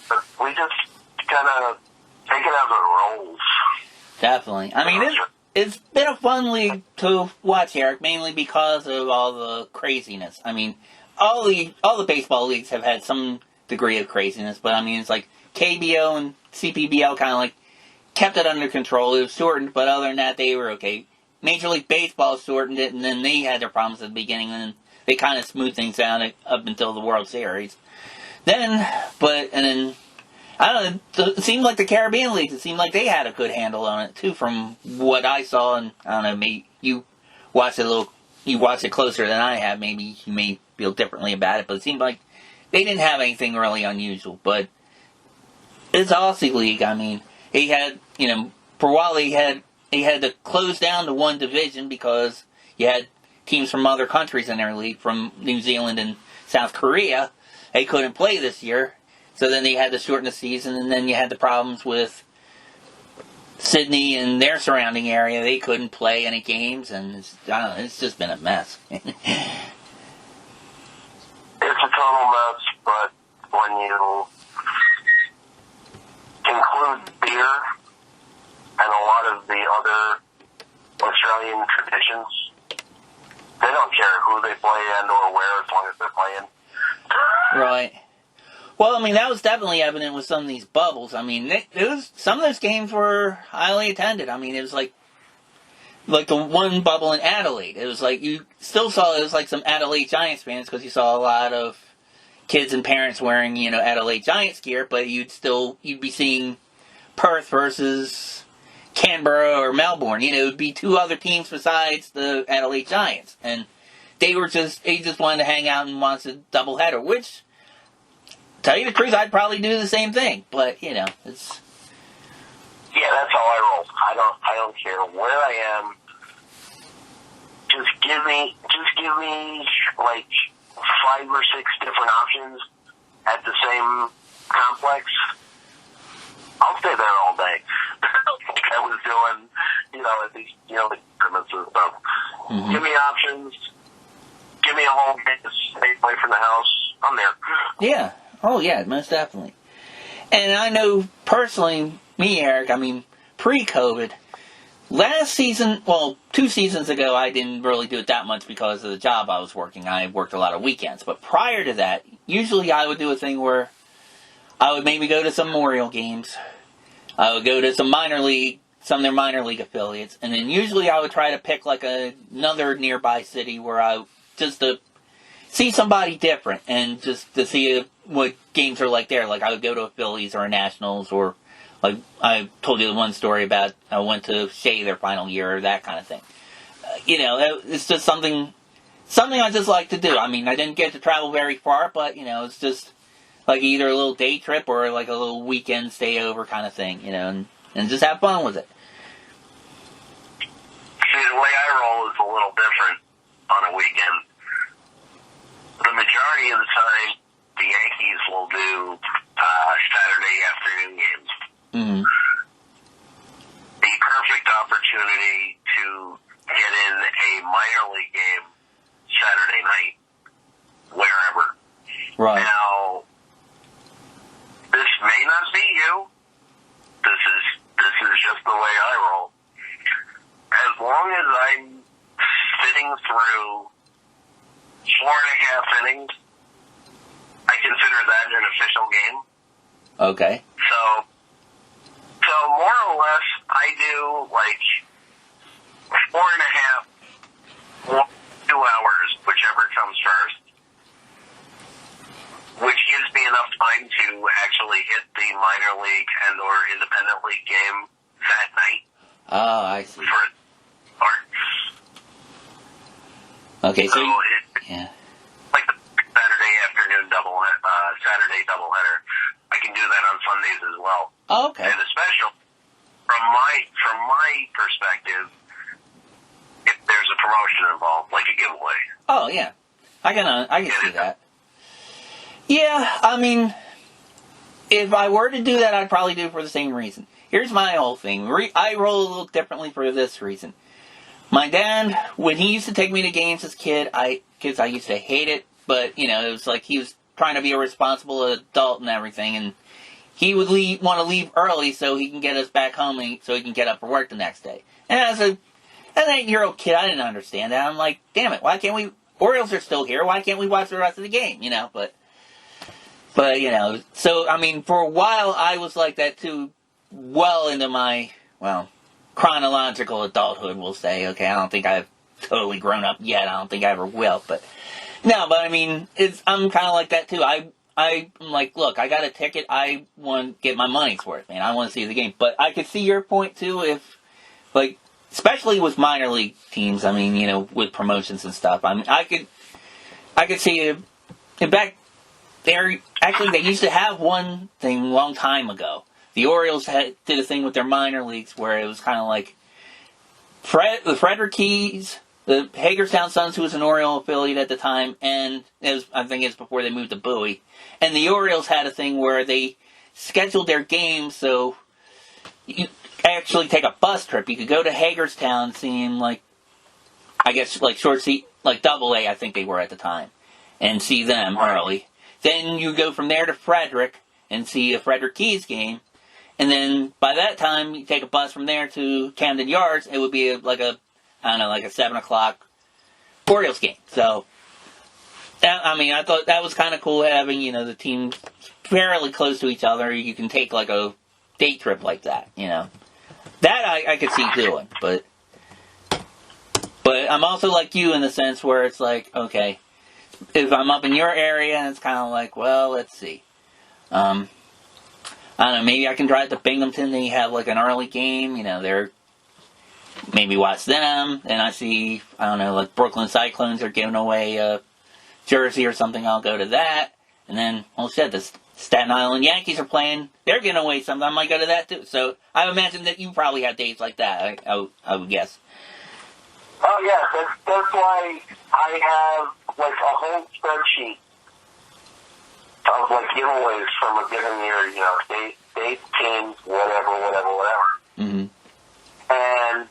B: But we just kind of take it as it rolls.
A: Definitely. I mean, it's been a fun league to watch, Eric, mainly because of all the craziness. I mean, all the baseball leagues have had some degree of craziness, but I mean, it's like KBO and CPBL kind of like kept it under control. It was shortened, but other than that, they were okay. Major League Baseball shortened it, and then they had their problems at the beginning, and then they kind of smoothed things out up until the World Series. I don't know, it seemed like the Caribbean leagues, it seemed like they had a good handle on it, too, from what I saw, and I don't know, maybe you watched it closer than I have, maybe you may feel differently about it, but it seemed like they didn't have anything really unusual, but it's Aussie League. I mean, he had, for a while he had to close down to one division because you had teams from other countries in their league, from New Zealand and South Korea. They couldn't play this year, so then they had to shorten the season, and then you had the problems with Sydney and their surrounding area. They couldn't play any games, and it's just been a mess.
B: It's a total mess, but when you matter who they play and or where, as long as they're playing.
A: Right. Well, I mean, that was definitely evident with some of these bubbles. I mean, some of those games were highly attended. I mean, it was like the one bubble in Adelaide. It was like you still saw it was like some Adelaide Giants fans because you saw a lot of kids and parents wearing, Adelaide Giants gear, but you'd be seeing Perth versus Canberra or Melbourne. It would be two other teams besides the Adelaide Giants, and they just wanted to hang out and watch a doubleheader. Which, tell you the truth, I'd probably do the same thing. But it's
B: that's how I roll. I don't care where I am. Just give me like 5 or 6 different options at the same complex. I'll stay there all day. Like I was doing, at these, the tournaments and stuff. Mm-hmm. Give me options. Give me a home game. Stay away from the house. I'm there.
A: Yeah. Oh, yeah, most definitely. And I know personally, me, Eric, I mean, pre-COVID, last season, 2 seasons ago, I didn't really do it that much because of the job I was working. I worked a lot of weekends. But prior to that, usually I would do a thing where I would maybe go to some Memorial games. I would go to some of their minor league affiliates. And then usually I would try to pick like another nearby city where just to see somebody different and just to see what games are like there. Like I would go to a Phillies or a Nationals, or like I told you the one story about I went to Shea their final year or that kind of thing. It's just something I just like to do. I mean, I didn't get to travel very far, but it's just like either a little day trip or like a little weekend stay over kind of thing, and just have fun with it.
B: See, the way I roll is a little different on a weekend. The majority of the time, the Yankees will do Saturday afternoon games.
A: Mm-hmm.
B: The perfect opportunity to get in a minor league game Saturday night, wherever.
A: Right.
B: Now, this may not be you. This is just the way I roll. As long as I'm sitting through 4.5 innings, I consider that an official game.
A: Okay.
B: So more or less, I do like 4.5, 2 hours, whichever comes first, which gives me enough time to actually hit the minor league and or independent league game that night.
A: Oh, I see.
B: For art.
A: Okay, so
B: yeah. Like the Saturday afternoon Saturday doubleheader, I can do that on Sundays as well.
A: Oh, okay.
B: And especially from my perspective, if there's a promotion involved, like a giveaway.
A: Oh yeah, I can see that. Yeah, I mean, if I were to do that, I'd probably do it for the same reason. Here's my whole thing. I roll a little differently for this reason. My dad, when he used to take me to games as a kid, I used to hate it, but, it was like he was trying to be a responsible adult and everything, and he would want to leave early so he can get us back home and so he can get up for work the next day. And as an 8-year-old kid, I didn't understand that. I'm like, damn it, why can't we, Orioles are still here, why can't we watch the rest of the game, But, so, I mean, for a while I was like that too, well into my, chronological adulthood, we'll say. Okay, I don't think I've totally grown up yet. I don't think I ever will. But I mean, I'm kind of like that too. I'm like, look, I got a ticket. I want to get my money's worth, man. I want to see the game. But I could see your point too. If like, especially with minor league teams. I mean, with promotions and stuff. I mean, I could see it. In fact, they used to have one thing a long time ago. The Orioles did a thing with their minor leagues where it was kind of like the Federalies, the Hagerstown Suns, who was an Oriole affiliate at the time, and I think it was before they moved to Bowie. And the Orioles had a thing where they scheduled their games so you actually take a bus trip. You could go to Hagerstown, see them short seat, like AA, I think they were at the time, and see them early. Then you go from there to Frederick and see a Frederick Keys game. And then by that time, you take a bus from there to Camden Yards. It would be like a 7 o'clock Orioles game. So, I thought that was kind of cool having, the teams fairly close to each other. You can take like a day trip like that, That I could see doing, but I'm also like you in the sense where it's like, okay, if I'm up in your area, and it's kind of like, well, let's see. I don't know, maybe I can drive to Binghamton, they have like an early game, maybe watch them, and I see, I don't know, like Brooklyn Cyclones are giving away a jersey or something, I'll go to that, and then, well shit, the Staten Island Yankees are playing, they're giving away something, I might go to that too. So I imagine that you probably have days like that, I would guess.
B: Oh yeah, that's why I have like a whole spreadsheet of like giveaways from a given year, date, teams, whatever.
A: Mm-hmm.
B: And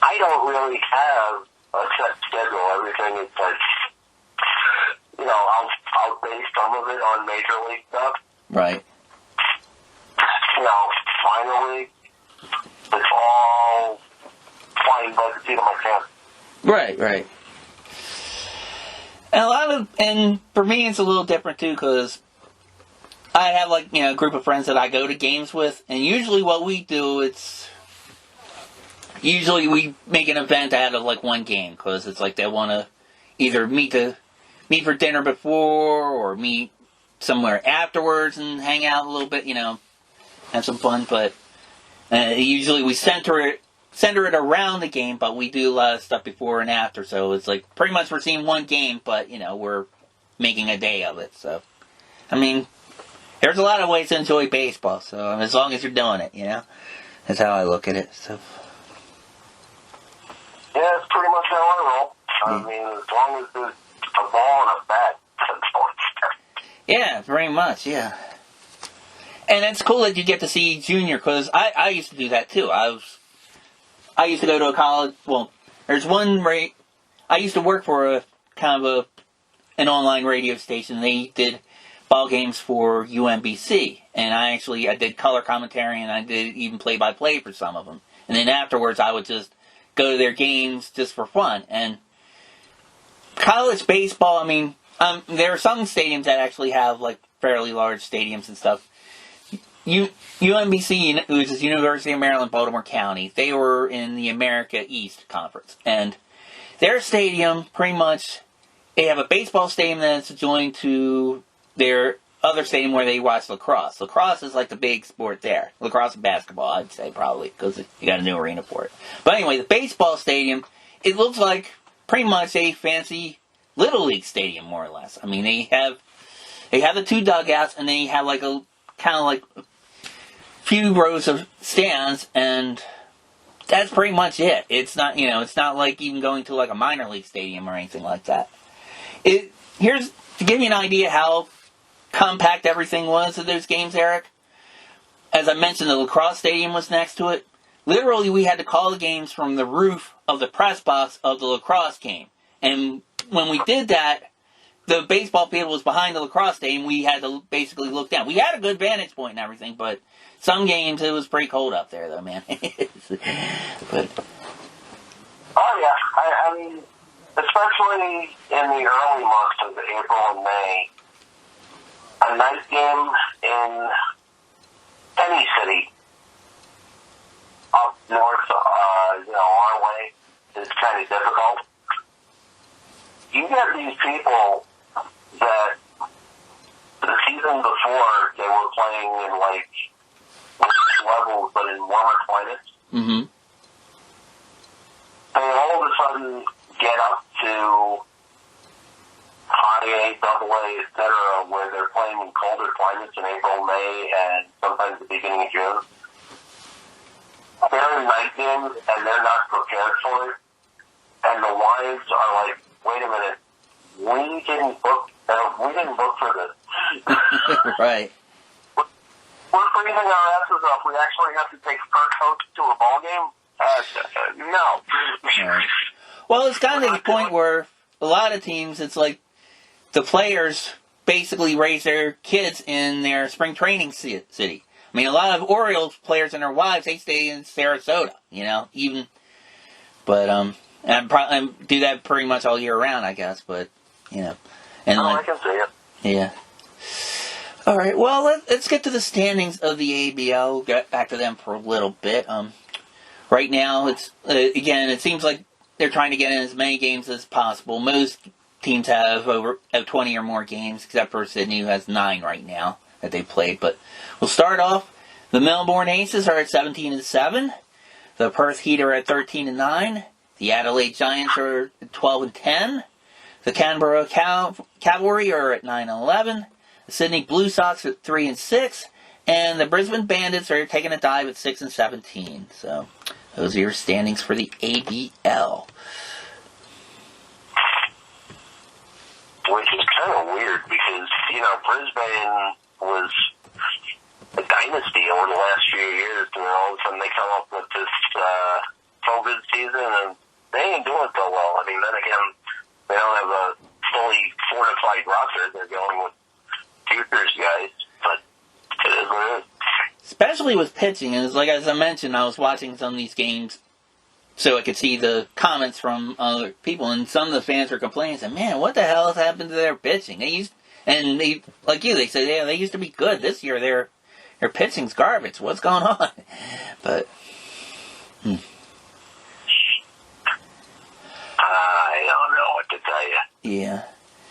B: I don't really have a set schedule. Everything is like, I'll base some of it on Major League stuff.
A: Right.
B: Finally, it's all flying by the seat of my pants.
A: Right. And for me, it's a little different too, because I have like, a group of friends that I go to games with, and usually what we do, usually we make an event out of like one game, because it's like they want to either meet for dinner before, or meet somewhere afterwards and hang out a little bit, have some fun, but usually we center it around the game, but we do a lot of stuff before and after, so it's like pretty much we're seeing one game, but we're making a day of it. So there's a lot of ways to enjoy baseball, so as long as you're doing it, that's how I look at it. So
B: yeah, that's pretty much how I roll. As long as there's a ball and a bat, that's all.
A: Yeah, very much, yeah. And it's cool that you get to see Junior, because I used to do that too. I used to go to a college, there's one I used to work for a kind of an online radio station. They did ball games for UMBC, and I did color commentary, and I did even play-by-play for some of them. And then afterwards, I would just go to their games just for fun. And college baseball, there are some stadiums that actually have like fairly large stadiums and stuff. UMBC, which is University of Maryland, Baltimore County, they were in the America East Conference. And their stadium, pretty much, they have a baseball stadium that's adjoined to their other stadium where they watch lacrosse. Lacrosse is like the big sport there. Lacrosse and basketball, I'd say, probably, because you got a new arena for it. But anyway, the baseball stadium, it looks like pretty much a fancy Little League stadium, more or less. They have the two dugouts, and they have like a kind of like few rows of stands, and that's pretty much it. It's not, it's not like even going to like a minor league stadium or anything like that. Here's to give you an idea how compact everything was at those games, Eric. As I mentioned, the lacrosse stadium was next to it. Literally, we had to call the games from the roof of the press box of the lacrosse game. And when we did that, the baseball field was behind the lacrosse stadium. We had to basically look down. We had a good vantage point and everything, but some games it was pretty cold up there, though, man. But
B: oh yeah, especially in the early months of April and May, a night game in any city up north, our way is kind of difficult. You get these people that the season before they were playing in like levels, but in warmer climates.
A: Mm-hmm.
B: They all of a sudden get up to high A, double A, etc., where they're playing in colder climates in April, May, and sometimes the beginning of June. They're in night games, and they're not prepared for it. And the wives are like, wait a minute, we didn't book for this.
A: Right.
B: We're freezing our asses off. We actually have to take fur coats to a ball game? No.
A: Right. Well, it's kind of the point where a lot of teams, it's like the players basically raise their kids in their spring training city. A lot of Orioles players and their wives, they stay in Sarasota, but And I do that pretty much all year round, I guess. But and
B: I can see it.
A: Yeah. All right. Well, let's get to the standings of the ABL. Get back to them for a little bit. Right now, it's again. It seems like they're trying to get in as many games as possible. Most teams have 20 or more games, except for Sydney, who has 9 right now that they played. But we'll start off. The Melbourne Aces are at 17-7. The Perth Heat are at 13-9. The Adelaide Giants are at 12-10. The Canberra Cavalry are at 9-11. The Sydney Blue Sox at 3-6. And the Brisbane Bandits are taking a dive at 6-17. So those are your standings for the ABL.
B: Which is kind of weird because, Brisbane was a dynasty over the last few years, and then all of a sudden they come up with this COVID season, and they ain't doing so well. I mean, then again, they don't have a fully fortified roster. They're going with futures guys, but it is what it is.
A: Especially with pitching, and as I mentioned, I was watching some of these games so I could see the comments from other people, and some of the fans were complaining, saying, "Man, what the hell has happened to their pitching? They like you, they said, yeah, they used to be good. This year, their pitching's garbage. What's going on?" But
B: I don't know what to tell you.
A: Yeah.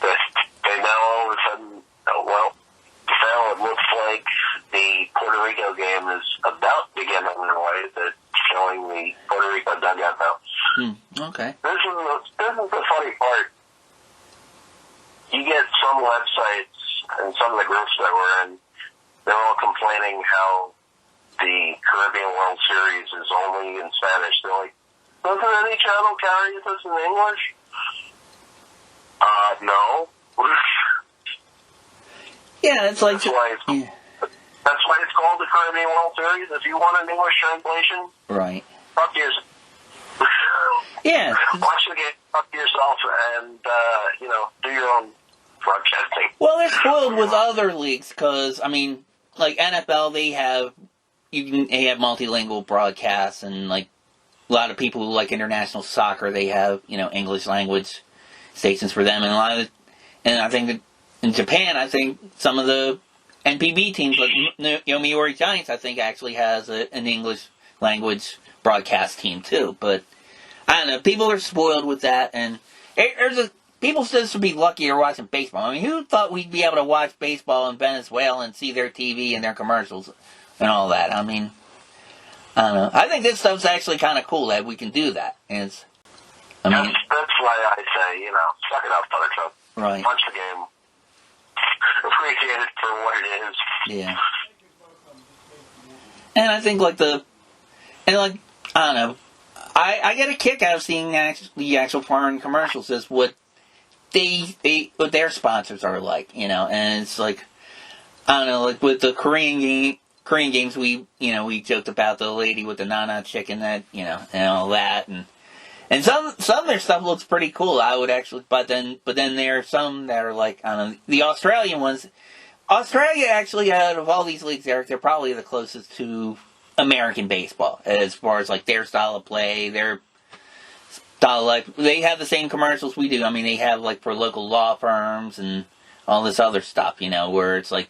B: They now all of a sudden, now it looks like the Puerto Rico game is about to get underway. They're showing the Puerto Rico dugout now.
A: Okay.
B: This is the funny part. You get some websites and some of the groups that we're in, they're all complaining how the Caribbean World Series is only in Spanish. They're like, doesn't any channel carry this in English? No.
A: Yeah, it's like...
B: That's why it's called the Caribbean World Series. If you want an English translation,
A: right.
B: fuck yourself.
A: Yeah.
B: Watch the game, fuck yourself, and, do your own broadcasting.
A: Well, they're spoiled with other leagues, because, like NFL, they have multilingual broadcasts, and, like, a lot of people who like international soccer, they have, English language stations for them, and I think that in Japan, I think some of the NPB teams, like Yomiuri Giants, I think actually has an English language broadcast team too. But I don't know, people are spoiled with that, and people still should be luckier watching baseball. Who thought we'd be able to watch baseball in Venezuela and see their TV and their commercials and all that? I don't know. I think this stuff's actually kind of cool that we can do that. That's why
B: I say, suck it up, Buttercup.
A: Right.
B: Watch the game. Appreciate it for what it is.
A: Yeah. And I think, I don't know, I get a kick out of seeing the actual foreign commercials as what what their sponsors are like, and it's like, I don't know, like with the Korean games, we joked about the lady with the nana chicken that, and all that, and some of their stuff looks pretty cool. I would actually, but then there are some that are like, I don't know, the Australian ones. Australia actually, out of all these leagues, Eric, they're probably the closest to American baseball as far as like their style of play, their style of, they have the same commercials we do. They have like for local law firms and all this other stuff, where it's like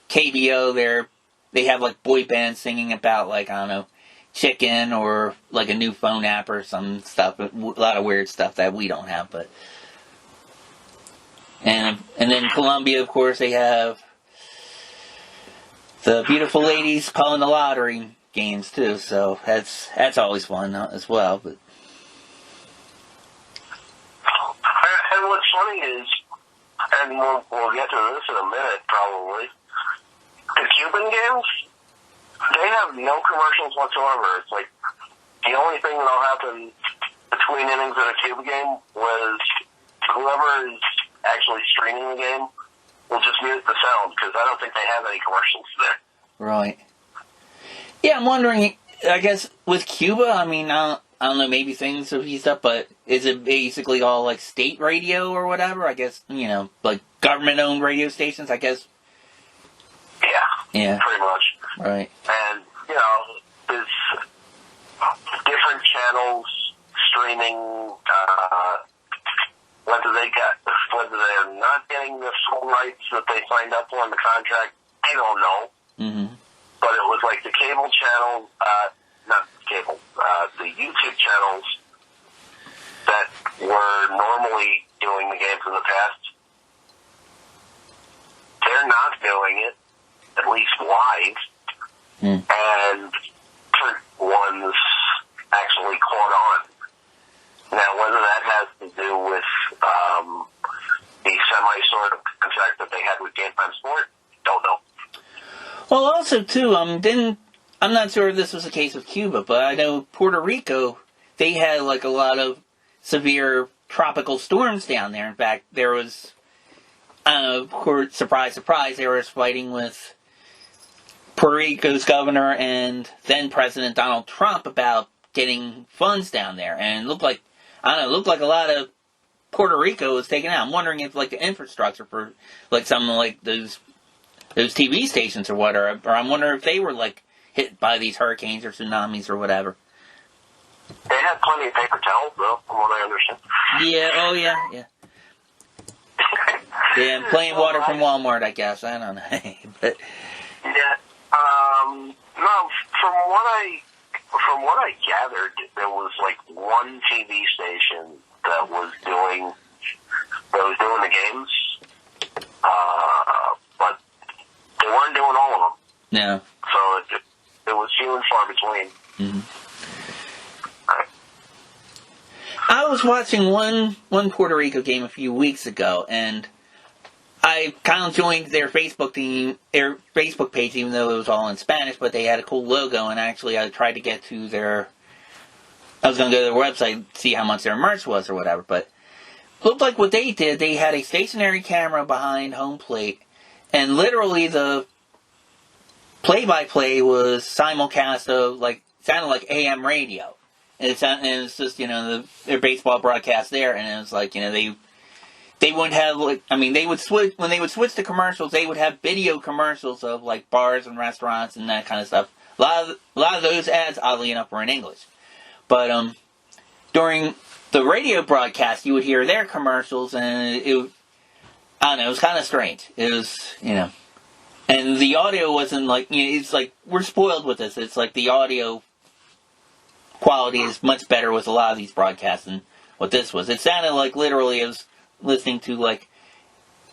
A: KBO, they have like boy bands singing about like, I don't know, chicken or like a new phone app or some stuff, a lot of weird stuff that we don't have, but and then Colombia, of course, they have the beautiful ladies calling the lottery games too, so that's always fun as well. But
B: and what's funny is, and we'll get to this in a minute probably, the Cuban games, they have no commercials whatsoever. It's like the only thing that'll happen between innings in a Cuban game was whoever is actually streaming the game will just mute the sound because I don't think they have any commercials there.
A: Right. Yeah, I'm wondering, I guess with Cuba, I don't know, maybe things have eased up, but is it basically all like state radio or whatever? I guess, like government-owned radio stations, I guess. Yeah.
B: Pretty much.
A: Right.
B: And, there's different channels streaming, whether they're not getting the full rights that they signed up for in the contract, I don't know.
A: Mm-hmm.
B: But it was like the cable channel, not cable, the YouTube channels that were normally doing the games in the past. They're not doing it, at least live, and print ones actually caught on. Now, whether that has to do with the semi-sort of contract that they had with Game Time Sport, don't know.
A: Well, also, too, I'm not sure if this was the case with Cuba, but I know Puerto Rico, they had, like, a lot of severe tropical storms down there. In fact, there was, I don't know, surprise, surprise, they were fighting with Puerto Rico's governor and then President Donald Trump about getting funds down there. And it looked like, a lot of Puerto Rico was taken out. I'm wondering if, like, the infrastructure for, like, some, like, those TV stations or whatever, or I'm wondering if they were, like, hit by these hurricanes or tsunamis or whatever.
B: They had plenty of paper towels, though, from what I understand.
A: Yeah, oh yeah. Yeah, plain water from Walmart, I guess. I don't know. But
B: yeah, no, from what I gathered, there was like one TV station that was doing the games, but they weren't doing all of them.
A: no.
B: So it was few and far between.
A: Mm-hmm. I was watching one Puerto Rico game a few weeks ago, and I kind of joined their Facebook page, even though it was all in Spanish, but they had a cool logo, and actually I tried to get to I was going to go to their website, see how much their merch was or whatever, but it looked like what they did, they had a stationary camera behind home plate, and literally the play-by-play was simulcast of, like, sounded like AM radio. And it's just, their baseball broadcast there, and it was like, they wouldn't have, like, they would switch, when they would switch to commercials, they would have video commercials of, like, bars and restaurants and that kind of stuff. A lot of those ads, oddly enough, were in English. But, during the radio broadcast, you would hear their commercials, and it was kind of strange. It was, and the audio wasn't like, it's like, we're spoiled with this. It's like the audio quality is much better with a lot of these broadcasts than what this was. It sounded like literally I was listening to like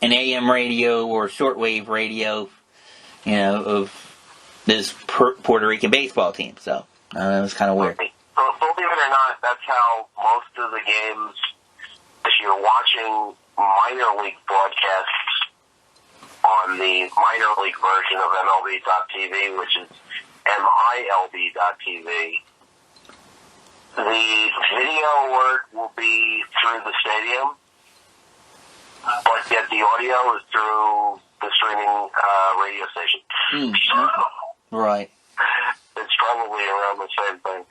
A: an AM radio or shortwave radio, of this Puerto Rican baseball team. So it was kind of weird.
B: So believe it or not, that's how most of the games, if you're watching minor league broadcasts on the minor league version of MLB.TV, which is MILB.TV, the video work will be through the stadium, but yet the audio is through the streaming radio station.
A: Right.
B: It's probably around the same thing.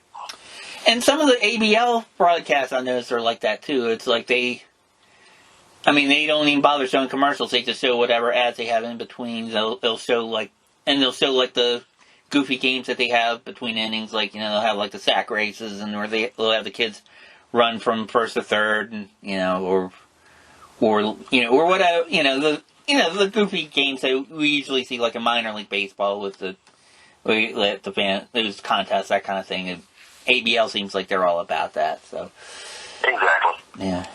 A: And some of the ABL broadcasts I noticed are like that too. It's like they don't even bother showing commercials. They just show whatever ads they have in between. They'll show like the goofy games that they have between innings. Like, they'll have like the sack races and where they'll have the kids run from first to third, and or whatever. The goofy games that we usually see like in minor league baseball with those contests, that kind of thing. And ABL seems like they're all about that. So
B: exactly.
A: Yeah.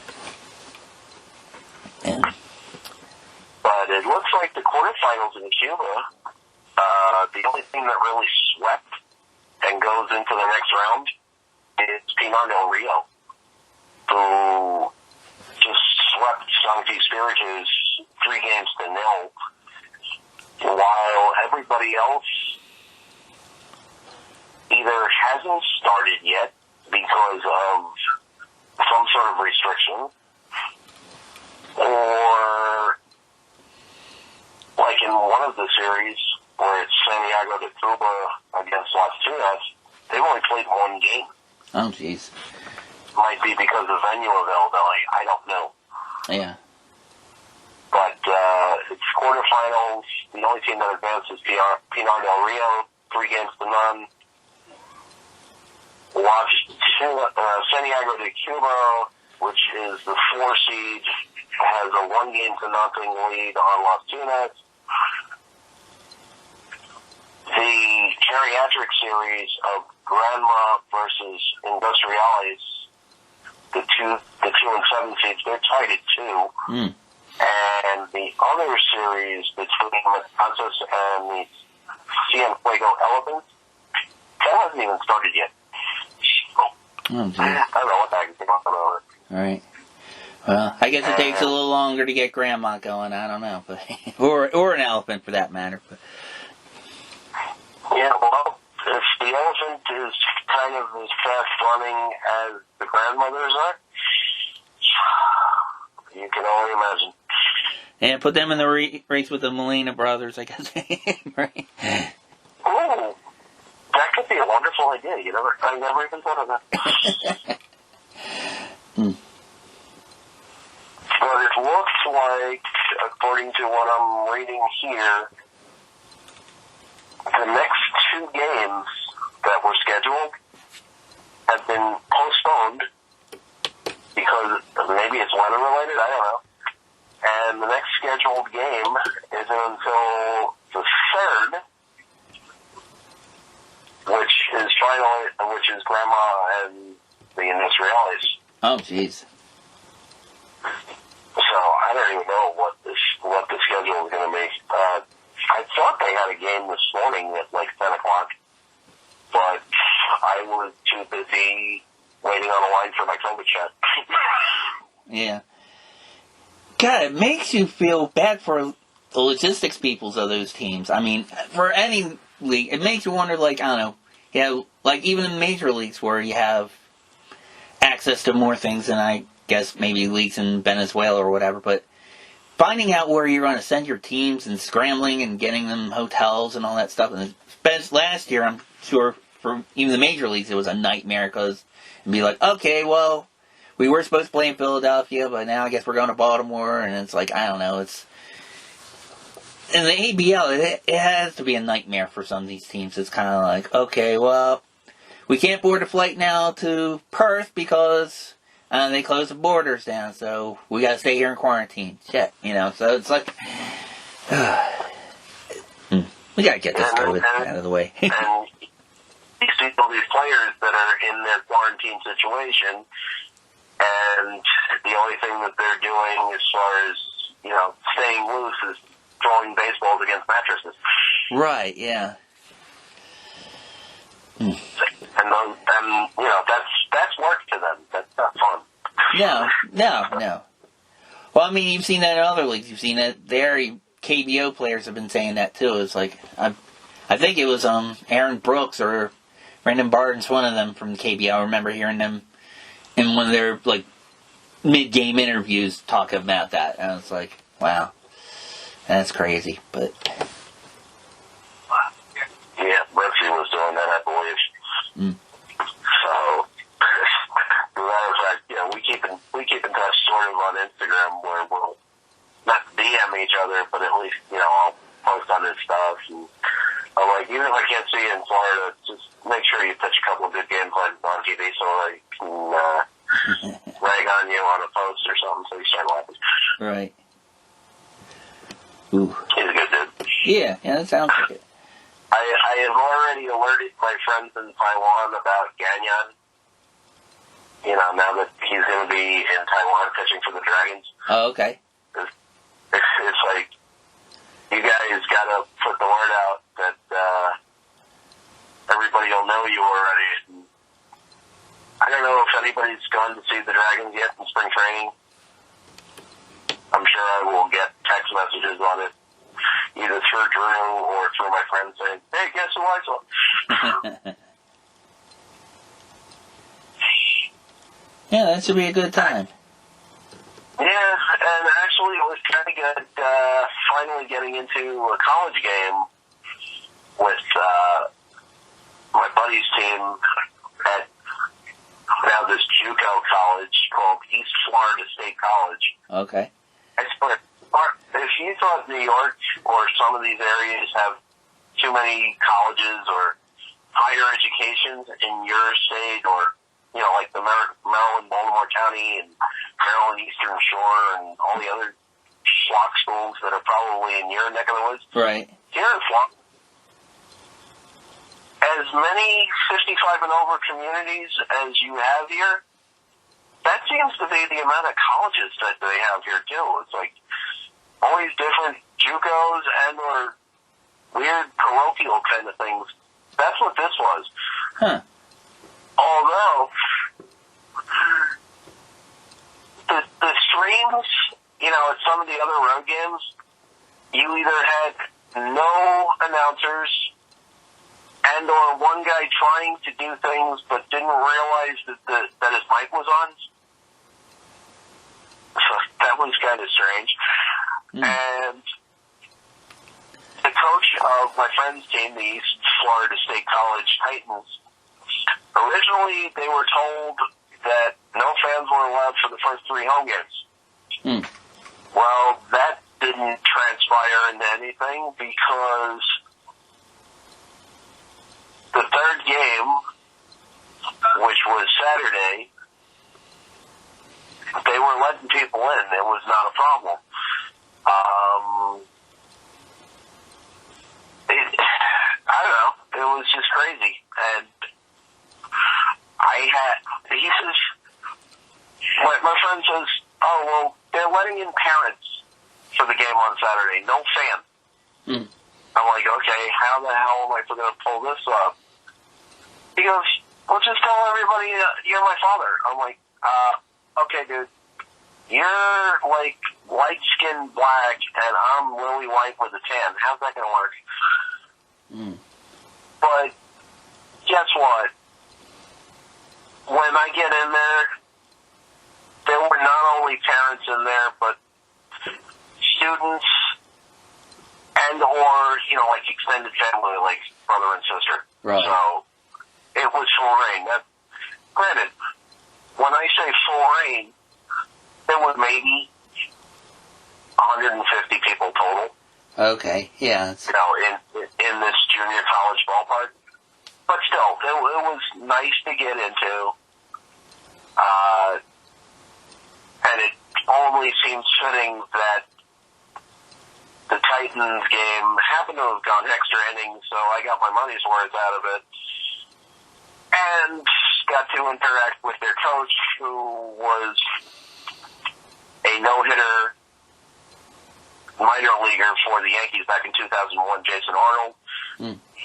B: But it looks like the quarterfinals in Cuba, the only team that really swept and goes into the next round is Pinar del Rio, who just swept St. Spiritus 3-0, while everybody else either hasn't started yet because of some sort of restriction, or like in one of the series where it's Santiago de Cuba against Las Tunas, they've only played one game.
A: Oh, jeez.
B: Might be because of venue availability. I don't know.
A: Yeah.
B: But it's quarterfinals. The only team that advances is Pinar del Rio, 3-0. Las Santiago de Cuba, which is the 4 seed, has a 1-0 lead on Las Tunas. The geriatric series of Granma versus Industriales, the 2 and 7 seeds, they're tied at 2. And the other series between Matanzas and the Cienfuego Elephants, that hasn't even started yet.
A: Oh, geez.
B: I don't know what the heck is going on over.
A: All right. Well, I guess it takes a little longer to get Grandma going. I don't know, but or an elephant for that matter. But.
B: Yeah, well, if the elephant is kind of as fast running as the grandmothers are, you can only imagine.
A: And put them in the race with the Molina brothers, I guess. Right?
B: Ooh, that could be a wonderful idea. I never even thought of that. But it looks like, according to what I'm reading here, the next 2 games that were scheduled have been postponed because maybe it's weather related, I don't know. And the next scheduled game isn't until the 3rd, which is Grandma and the Industriales.
A: Oh, jeez.
B: So I don't even know what the schedule is going to be. I thought they had a game this morning at like 10 o'clock, but I was too busy waiting on a line for my COVID shot.
A: Yeah. God, it makes you feel bad for the logistics peoples of those teams. I mean, for any league, it makes you wonder, like, I don't know, like even in major leagues where you have access to more things than I guess maybe leagues in Venezuela or whatever, but finding out where you're going to send your teams and scrambling and getting them hotels and all that stuff. And last year, I'm sure for even the major leagues, it was a nightmare because it'd be like, okay, well, we were supposed to play in Philadelphia, but now I guess we're going to Baltimore, and it's like, I don't know, it's... In the ABL, it has to be a nightmare for some of these teams. It's kind of like, okay, well, we can't board a flight now to Perth because they closed the borders down, so we got to stay here in quarantine. Shit, so it's like... we got to get this COVID out of the way.
B: And these people, these players that are in their quarantine situation, and the only thing that they're doing as far as, staying loose is throwing baseballs against mattresses. Right,
A: yeah.
B: And that's work to them. That's not fun.
A: No. Well, I mean, you've seen that in other leagues. You've seen it there. KBO players have been saying that, too. It's like, I think it was Aaron Brooks or Brendan Barton's one of them from KBO. I remember hearing them in one of their, like, mid-game interviews talking about that. And I was like, wow, that's crazy. But
B: yeah, Brooksy was doing that, I believe. So, as a matter of fact, we keep in touch sort of on Instagram where we'll not DM each other, but at least, I'll post on his stuff. And I'm like, even if I can't see you in Florida, just make sure you pitch a couple of good games on TV so I can rag on you on a post or something so you start laughing.
A: Right. Ooh.
B: He's a good dude.
A: Yeah, that sounds like it.
B: I have already alerted my friends in Taiwan about Ganyan. Now that he's going to be in Taiwan pitching for the Dragons.
A: Oh, okay.
B: It's like, you guys got to put the word out that everybody will know you already. I don't know if anybody's gone to see the Dragons yet in spring training. I'm sure I will get text messages on it, either through Drew or through my friends saying, hey, guess who I saw?
A: Yeah, that should be a good time.
B: Yeah, and actually it was kind of good finally getting into a college game with my buddy's team at now this JUCO college called East Florida State College.
A: Okay.
B: I swear, if you thought New York or some of these areas have too many colleges or higher educations in your state or like the Maryland, Baltimore County, and Maryland Eastern Shore, and all the other schlock schools that are probably in your neck of the woods.
A: Right.
B: Here in Florida, as many 55 and over communities as you have here, that seems to be the amount of colleges that they have here too. It's like all these different JUCOs and or weird parochial kind of things. That's what this was.
A: Huh.
B: Although the streams, at some of the other road games, you either had no announcers and or one guy trying to do things but didn't realize that his mic was on. So that was kind of strange. And the coach of my friend's team, the East Florida State College Titans, originally they were told that no fans were allowed for the first 3 home games. Well, that didn't transpire into anything because the third game, which was Saturday, they were letting people in. It was not a problem. I don't know. It was just crazy. And he says, my friend says, oh, well, they're letting in parents for the game on Saturday. No fan. I'm like, okay, how the hell am I going to pull this up? He goes, well, just tell everybody you're my father. I'm like, okay, dude. You're like light-skinned black, and I'm lily white with a tan. How's that going to work? But guess what? When I get in there were not only parents in there, but students and or, like extended family, like brother and sister.
A: Right.
B: So it was full rain. Granted, when I say full rain, there was maybe 150 people total.
A: Okay, yeah.
B: In this junior college ballpark. But still, it was nice to get into. And it only seems fitting that the Titans game happened to have gone extra innings, so I got my money's worth out of it. And got to interact with their coach, who was a no-hitter minor leaguer for the Yankees back in 2001, Jason Arnold,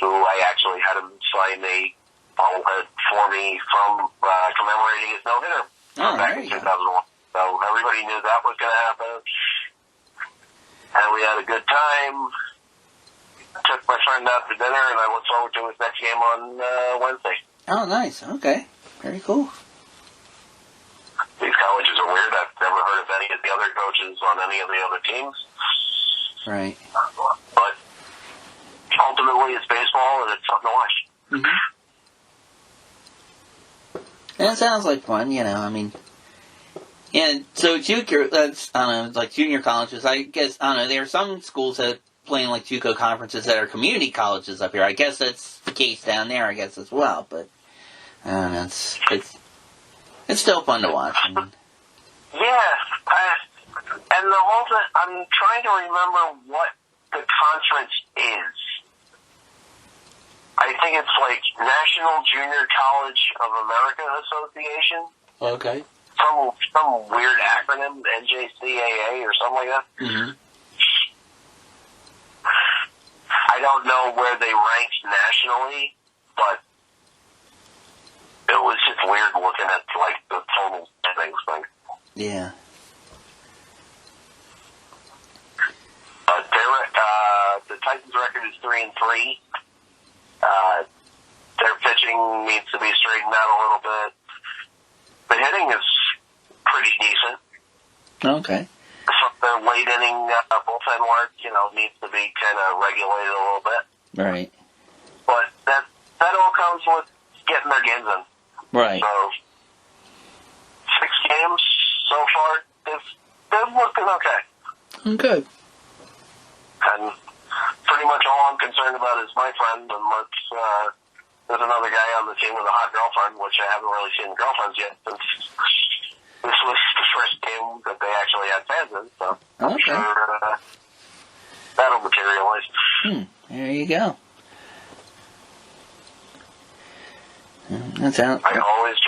B: who I actually had him sign a bobblehead for me from commemorating his no-hitter back in 2001. So everybody knew that was going to happen. And we had a good time. Took my friend out to dinner, and I look forward to his next game on Wednesday.
A: Oh, nice. Okay. Very cool.
B: These colleges are weird. I've never heard of any of the other coaches on any of the other teams.
A: Right.
B: But ultimately, it's baseball, and it's something to watch.
A: And it sounds like fun, And so junior, like junior colleges, I guess, there are some schools that playing like JUCO conferences that are community colleges up here. I guess that's the case down there, I guess, as well. But, I don't know, it's still fun to watch.
B: Yeah, and the whole thing, I'm trying to remember what the conference is. I think it's like National Junior College of America Association.
A: Okay.
B: Some weird acronym, NJCAA or something like that. I don't know where they ranked nationally, but it was just weird looking at like the total things thing.
A: Yeah.
B: The Titans' record is 3-3. Their pitching needs to be straightened out a little bit. The hitting is pretty decent.
A: Okay.
B: So their late inning bullpen work, needs to be kind of regulated a little bit.
A: Right.
B: But that all comes with getting their games in.
A: Right.
B: So 6 games so far, they've looking okay.
A: Okay.
B: And pretty much all I'm concerned about is my friend, and let's there's another guy on the team with a hot girlfriend, which I haven't really seen the girlfriends yet since this was the first game that they actually had fans in. So I'm sure that'll materialize.
A: There you go. That's out.
B: I always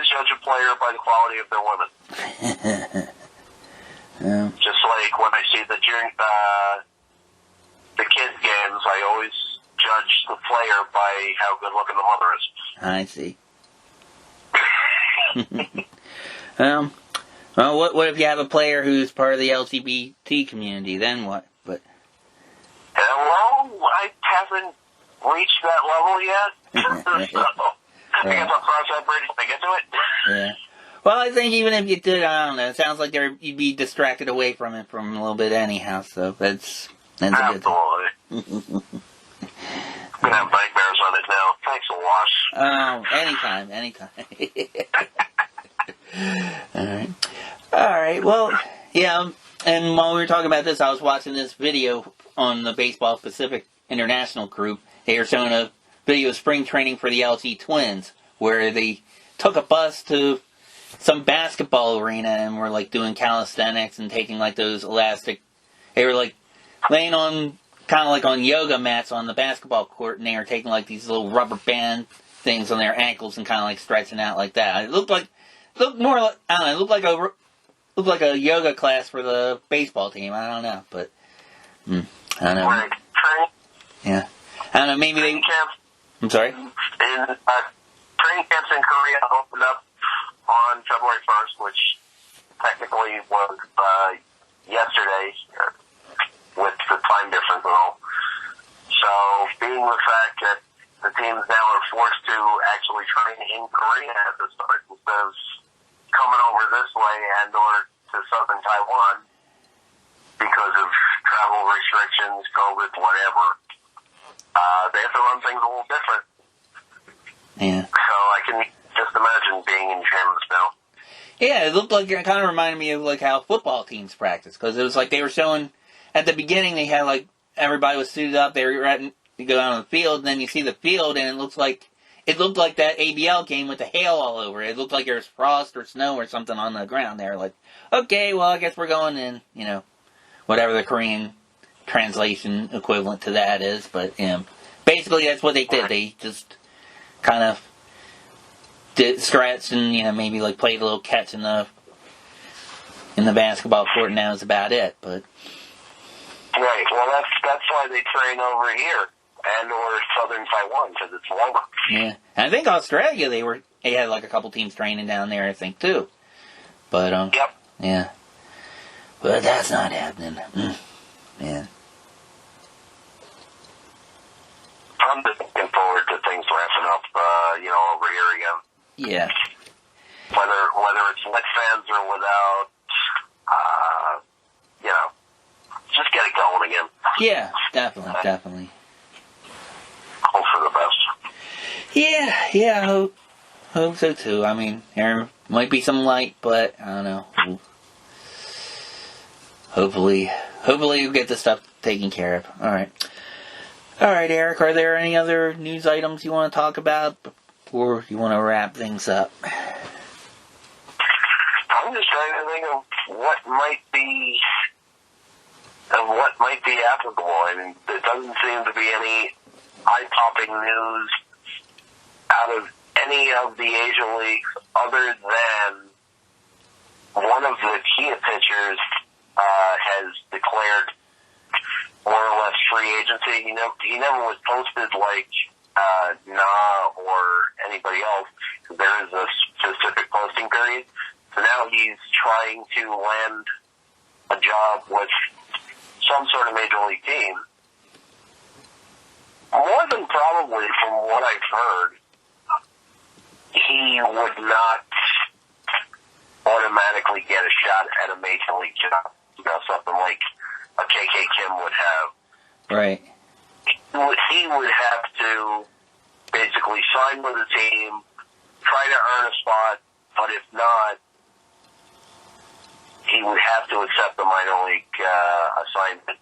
B: judge a player by the quality of their women. Just like when I see the kids games, I always judge the player by how good looking the mother is.
A: I see. Well, what if you have a player who's part of the LGBT community? Then what? But
B: well, I haven't reached that level yet. So I guess I'll cross that bridge when I get to it.
A: Yeah. Well, I think even if you did, I don't know. It sounds like you'd be distracted away from it from a little bit anyhow. So that's a good thing.
B: Absolutely. Gonna have nightmares on it now. Thanks a lot.
A: Oh, anytime. All right. Well, yeah. And while we were talking about this, I was watching this video on the Baseball Pacific International group. They were showing a video of spring training for the LG Twins, where they took a bus to some basketball arena and were like doing calisthenics and taking like those elastic. They were like laying on kind of like on yoga mats on the basketball court, and they were taking like these little rubber band things on their ankles and kind of like stretching out like that. It looked more like, I don't know. It looked like a yoga class for the baseball team. I don't know, but I don't know.
B: Right.
A: Yeah, I don't know. Maybe they. I'm sorry.
B: Training camps in Korea opened up on February 1st, which technically was yesterday with the time difference and all. So, being the fact that the teams now are forced to actually train in Korea at the start instead of coming over this way and or to southern Taiwan because of travel restrictions, COVID, whatever, they have to run things a little different.
A: Yeah.
B: So I can just imagine being in gyms now.
A: Yeah, it looked like it kind of reminded me of like how football teams practice, because it was like they were showing at the beginning they had like everybody was suited up, they were ready to go out on the field, and then you see the field and it looked like that ABL game with the hail all over it. It looked like there was frost or snow or something on the ground. They were like, okay, well I guess we're going in, whatever the Korean translation equivalent to that is, but basically that's what they did. They just kind of stretched and maybe like played a little catch in the basketball court, and that was about it. But
B: right, well that's why they train over here and or southern Taiwan, because it's longer.
A: Yeah, and I think Australia they had like a couple teams training down there, I think too. But
B: yep.
A: Yeah, but that's not happening. Man.
B: I'm just looking forward to things ramping up, over here again.
A: Yeah.
B: Whether it's with fans or without, just get it going again.
A: Yeah, definitely.
B: Hope for the best.
A: Yeah, hope so too. I mean, there might be some light, but I don't know. Hopefully you'll get this stuff taken care of. All right, Eric, are there any other news items you want to talk about before you want to wrap things up?
B: I'm just trying to think of what might be applicable. I mean, there doesn't seem to be any eye-popping news out of any of the Asian leagues other than one of the key pitchers has declared more or less free agency. He never was posted like Nah or anybody else. There is a specific posting period. So now he's trying to land a job with some sort of major league team. More than probably, from what I've heard, he would not automatically get a shot at a major league job. Something like a KK Kim would have.
A: Right.
B: He would have to basically sign with the team, try to earn a spot, but if not, he would have to accept the minor league assignment.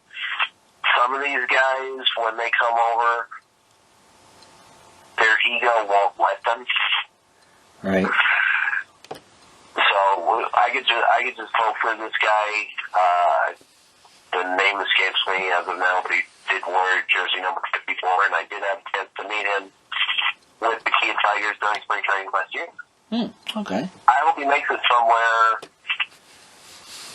B: Some of these guys, when they come over, ego won't let them.
C: Right.
B: So I could just hope for this guy. The name escapes me as of now, but he did wear jersey number 54, and I did have a chance to meet him with the Key Tigers during spring training last year.
C: Okay.
B: I hope he makes it somewhere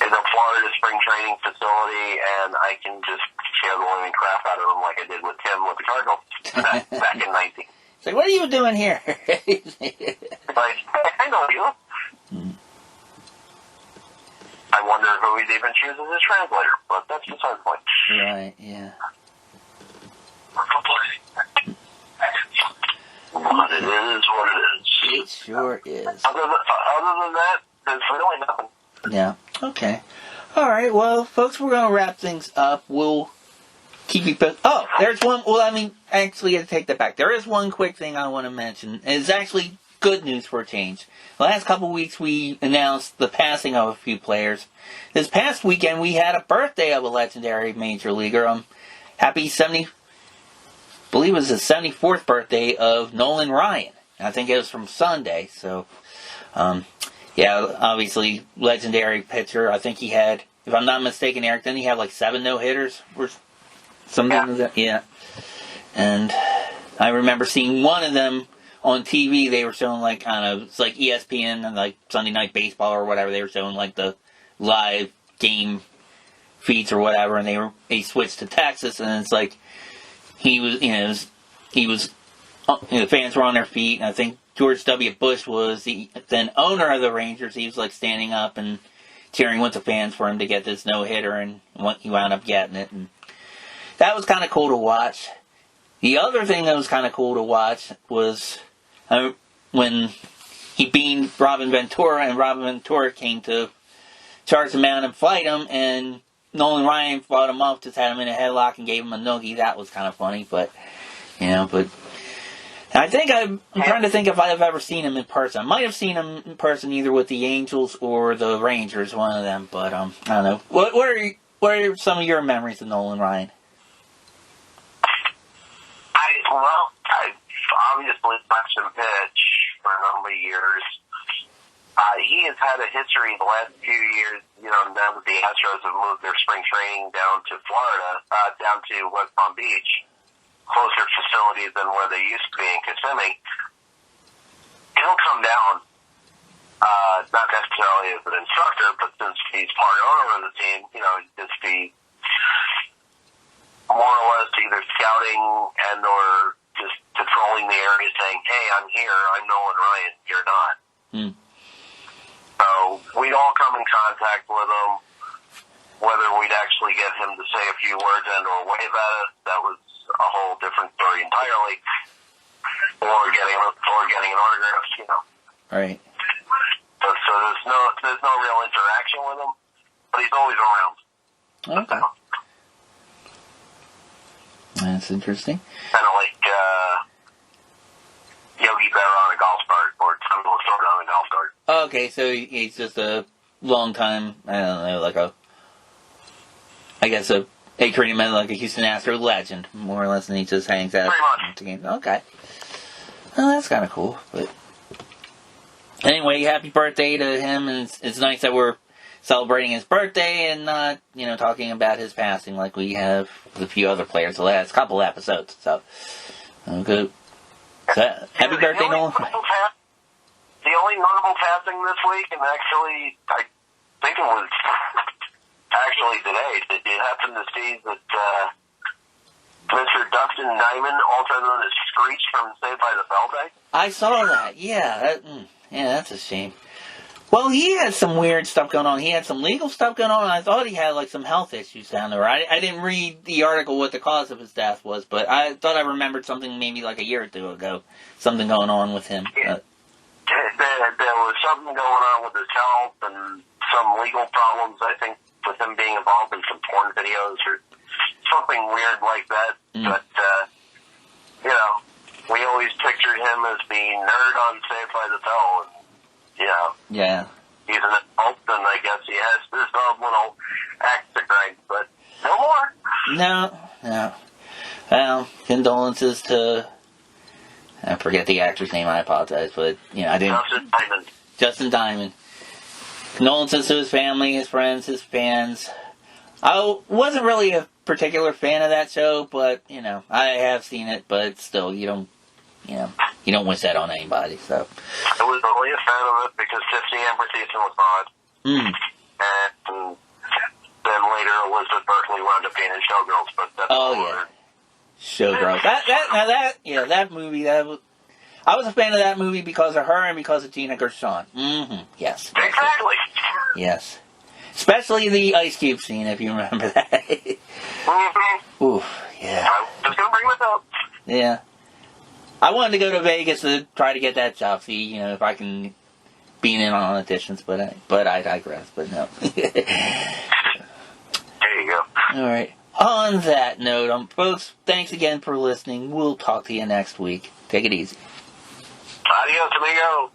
B: in a Florida spring training facility, and I can just scare the living crap out of him like I did with Tim with the Cardinals back in 19.
C: It's like, what are you doing here?
B: Like, I know you. I wonder who he'd even choose as his translator, but that's beside the point.
C: Right, yeah.
B: But it is what it is.
C: It sure is.
B: Other than that, there's really nothing.
C: Yeah, okay. All right, well, folks, we're going to wrap things up. We'll keep you posted. Oh, there's one. Well, I mean, actually, I take that back. There is one quick thing I want to mention. It's actually good news for a change. The last couple of weeks, we announced the passing of a few players. This past weekend, we had a birthday of a legendary major leaguer. Happy 70, I believe it was the 74th birthday of Nolan Ryan. I think it was from Sunday. So, yeah, obviously, legendary pitcher. I think he had, if I'm not mistaken, Eric, then he had like 7 no-hitters or something like that. Yeah. And I remember seeing one of them on TV. They were showing like kind of, it's like ESPN and like Sunday Night Baseball or whatever. They were showing like the live game feeds or whatever, and they switched to Texas, and it's like he was, the fans were on their feet, and I think George W. Bush was the then owner of the Rangers. He was like standing up and cheering with the fans for him to get this no-hitter, and he wound up getting it, and that was kind of cool to watch. The other thing that was kind of cool to watch was when he beamed Robin Ventura, and Robin Ventura came to charge the mound and fight him, and Nolan Ryan fought him off, just had him in a headlock and gave him a noogie. That was kind of funny, but I think I'm trying to think if I've ever seen him in person. I might have seen him in person either with the Angels or the Rangers, one of them, but I don't know. What are some of your memories of Nolan Ryan?
B: I've obviously watched him pitch for a number of years. He has had a history the last few years, now that the Astros have moved their spring training down to Florida, down to West Palm Beach, closer facility than where they used to be in Kissimmee. He'll come down, not necessarily as an instructor, but since he's part owner of the team, just be more or less either scouting and or just patrolling the area saying, hey, I'm here, I'm Nolan Ryan, you're not. So we'd all come in contact with him. Whether we'd actually get him to say a few words and or wave at us, that was a whole different story entirely. Or getting an autograph,
C: Right.
B: So there's no real interaction with him, but he's always around.
C: Okay. That's interesting.
B: Kind of like Yogi Berra on a golf cart, or Tommy Lasorda on a golf cart.
C: Okay, so he's just a long time, I don't know, like a pretty much like a Houston Astros legend, more or less, and he just hangs out at the games. Okay. Well, that's kind of cool, but anyway, happy birthday to him, and it's nice that we're celebrating his birthday and not, talking about his passing like we have with a few other players the last couple episodes. So, good. So, happy birthday, Nolan.
B: The only notable passing this week, and actually, I think it was actually today, did you happen to see that Mr. Dustin Diamond, also known as Screech from Saved by the Bell Day?
C: I saw that, yeah. That's a shame. Well, he had some weird stuff going on. He had some legal stuff going on. I thought he had, some health issues down there. I didn't read the article what the cause of his death was, but I thought I remembered something maybe like a year or two ago. Something going on with him.
B: Yeah. There was something going on with his health and some legal problems, I think, with him being involved in some porn videos or something weird like that. But, we always pictured him as being nerd on Saved by the Bell. And,
C: yeah.
B: He's an adult, and I guess he has his own little act to grind, but no more.
C: No. Well, condolences to I forget the actor's name. I apologize, but I didn't.
B: Justin Diamond.
C: Justin Diamond. Condolences to his family, his friends, his fans. I wasn't really a particular fan of that show, but I have seen it. But still, you don't wish that on anybody. So
B: I was only a fan of it because Tiffany Amber Thiessen was on. And then later Elizabeth Berkley wound up being in Showgirls, but that's
C: Showgirls. That movie. I was a fan of that movie because of her and because of Gina Gershon. Yes.
B: Exactly.
C: Yes. Especially the Ice Cube scene, if you remember that. Oof. Yeah.
B: I was going to bring this up.
C: Yeah. I wanted to go to Vegas to try to get that job. See, if I can be in on auditions, but I digress. But no.
B: There you go.
C: All right. On that note, folks, thanks again for listening. We'll talk to you next week. Take it easy.
B: Adios, amigo.